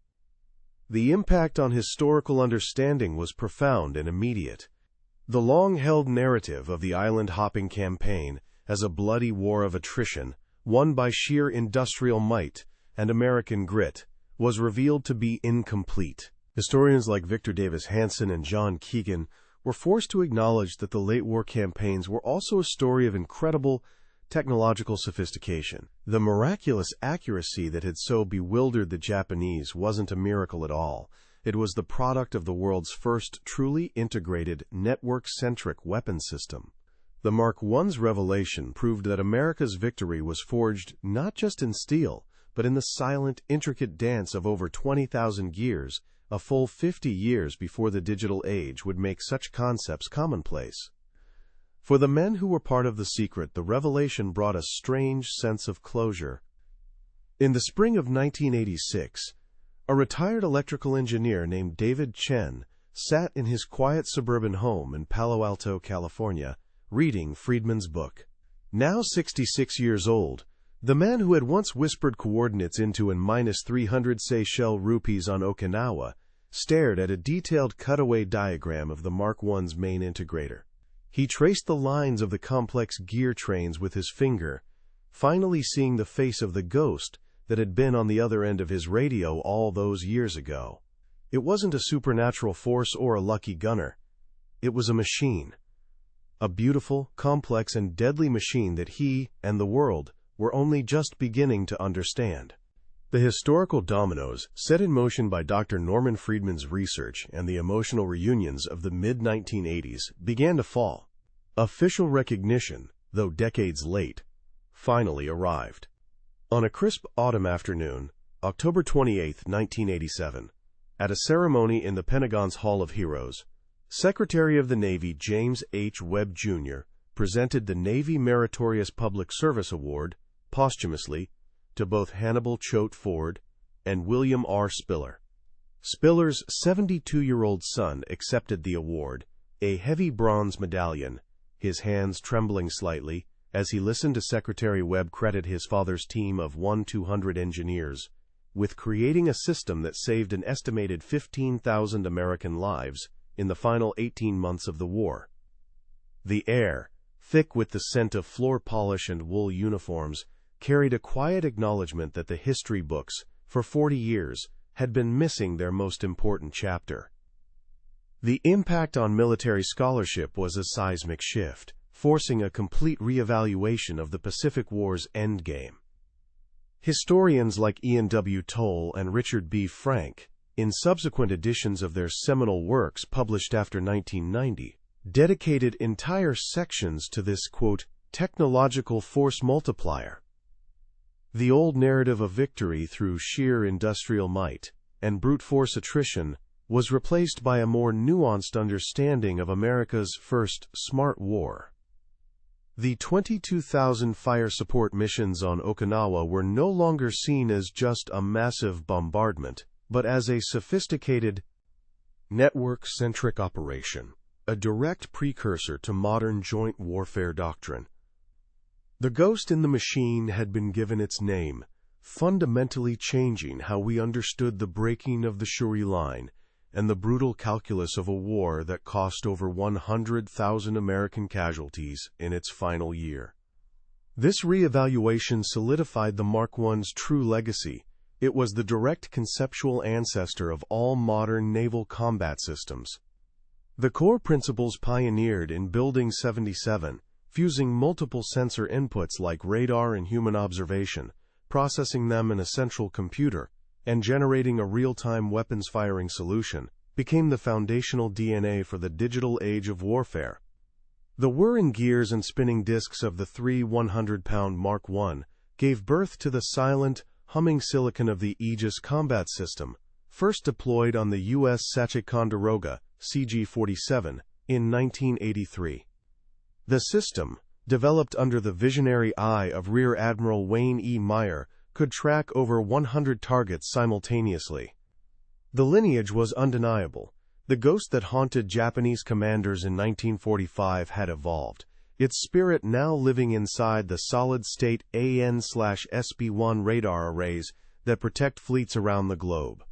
The impact on historical understanding was profound and immediate. The long-held narrative of the island-hopping campaign as a bloody war of attrition, won by sheer industrial might and American grit, was revealed to be incomplete. Historians like Victor Davis Hanson and John Keegan were forced to acknowledge that the late war campaigns were also a story of incredible technological sophistication. The miraculous accuracy that had so bewildered the Japanese wasn't a miracle at all. It was the product of the world's first truly integrated, network-centric weapon system. The Mark I's revelation proved that America's victory was forged not just in steel, but in the silent, intricate dance of over 20,000 gears, a full 50 years before the digital age would make such concepts commonplace. For the men who were part of the secret, the revelation brought a strange sense of closure. In the spring of 1986, a retired electrical engineer named David Chen sat in his quiet suburban home in Palo Alto, California, reading Friedman's book. Now 66 years old, the man who had once whispered coordinates into an -300 Seychelles rupees on Okinawa stared at a detailed cutaway diagram of the Mark I's main integrator. He traced the lines of the complex gear trains with his finger, finally seeing the face of the ghost that had been on the other end of his radio all those years ago. It wasn't a supernatural force or a lucky gunner. It was a machine. A beautiful, complex, and deadly machine that he and the world were only just beginning to understand. The historical dominoes set in motion by Dr. Norman Friedman's research and the emotional reunions of the mid-1980s began to fall. Official recognition, though decades late, finally arrived. On a crisp autumn afternoon, October 28, 1987, at a ceremony in the Pentagon's Hall of Heroes, Secretary of the Navy James H. Webb, Jr. presented the Navy Meritorious Public Service Award posthumously to both Hannibal Choate Ford and William R. Spiller. Spiller's 72-year-old son accepted the award, a heavy bronze medallion, his hands trembling slightly as he listened to Secretary Webb credit his father's team of 1-200 engineers with creating a system that saved an estimated 15,000 American lives in the final 18 months of the war. The air, thick with the scent of floor polish and wool uniforms, carried a quiet acknowledgement that the history books, for 40 years, had been missing their most important chapter. The impact on military scholarship was a seismic shift, forcing a complete reevaluation of the Pacific War's endgame. Historians like Ian W. Toll and Richard B. Frank, in subsequent editions of their seminal works published after 1990, dedicated entire sections to this, quote, technological force multiplier. The old narrative of victory through sheer industrial might and brute force attrition was replaced by a more nuanced understanding of America's first smart war. The 22,000 fire support missions on Okinawa were no longer seen as just a massive bombardment, but as a sophisticated, network-centric operation, a direct precursor to modern joint warfare doctrine. The ghost in the machine had been given its name, fundamentally changing how we understood the breaking of the Shuri Line and the brutal calculus of a war that cost over 100,000 American casualties in its final year. This reevaluation solidified the Mark I's true legacy. It was the direct conceptual ancestor of all modern naval combat systems. The core principles pioneered in Building 77, fusing multiple sensor inputs like radar and human observation, processing them in a central computer, and generating a real-time weapons firing solution, became the foundational DNA for the digital age of warfare. The whirring gears and spinning discs of the three 100-pound Mark I gave birth to the silent, humming silicon of the Aegis combat system, first deployed on the U.S. Sachiconderoga CG-47 in 1983. The system, developed under the visionary eye of Rear Admiral Wayne E. Meyer, could track over 100 targets simultaneously. The lineage was undeniable. The ghost that haunted Japanese commanders in 1945 had evolved, its spirit now living inside the solid-state AN/SB-1 radar arrays that protect fleets around the globe.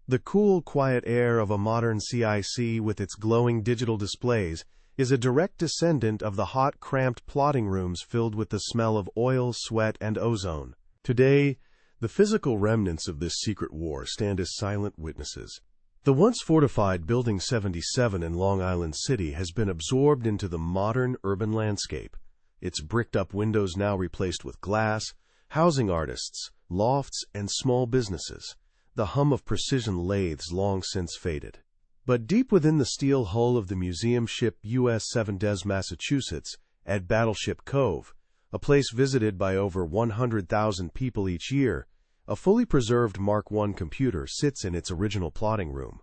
The cool, quiet air of a modern CIC with its glowing digital displays is a direct descendant of the hot, cramped plotting rooms filled with the smell of oil, sweat, and ozone. Today, the physical remnants of this secret war stand as silent witnesses. The once fortified Building 77 in Long Island City has been absorbed into the modern urban landscape, its bricked-up windows now replaced with glass, housing artists, lofts, and small businesses, the hum of precision lathes long since faded. But deep within the steel hull of the museum ship US-7 Des, Massachusetts, at Battleship Cove, a place visited by over 100,000 people each year, a fully preserved Mark I computer sits in its original plotting room.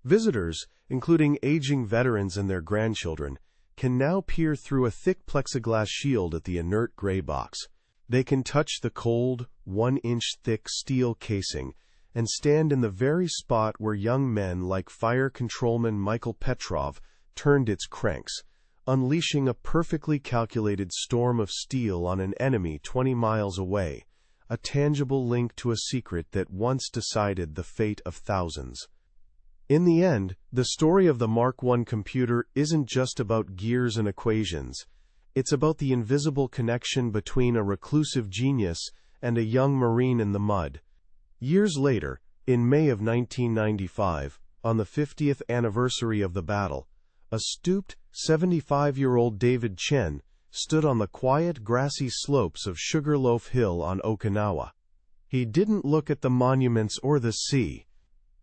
Visitors, including aging veterans and their grandchildren, can now peer through a thick plexiglass shield at the inert gray box. They can touch the cold, 1-inch-thick steel casing and stand in the very spot where young men like Fire Controlman Michael Petrov turned its cranks, unleashing a perfectly calculated storm of steel on an enemy 20 miles away, a tangible link to a secret that once decided the fate of thousands. In the end, the story of the Mark I computer isn't just about gears and equations. It's about the invisible connection between a reclusive genius and a young Marine in the mud. Years later, in May of 1995, on the 50th anniversary of the battle, a stooped, 75-year-old David Chen stood on the quiet, grassy slopes of Sugarloaf Hill on Okinawa. He didn't look at the monuments or the sea.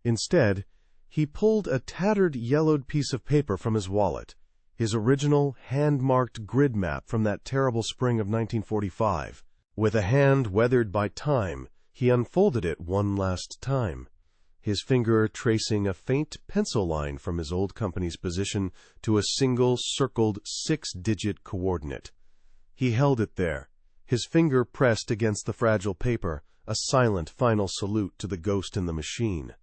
Instead, he pulled a tattered, yellowed piece of paper from his wallet, his original, hand-marked grid map from that terrible spring of 1945. With a hand weathered by time, he unfolded it one last time, his finger tracing a faint pencil line from his old company's position to a single circled 6-digit coordinate. He held it there, his finger pressed against the fragile paper, a silent final salute to the ghost in the machine.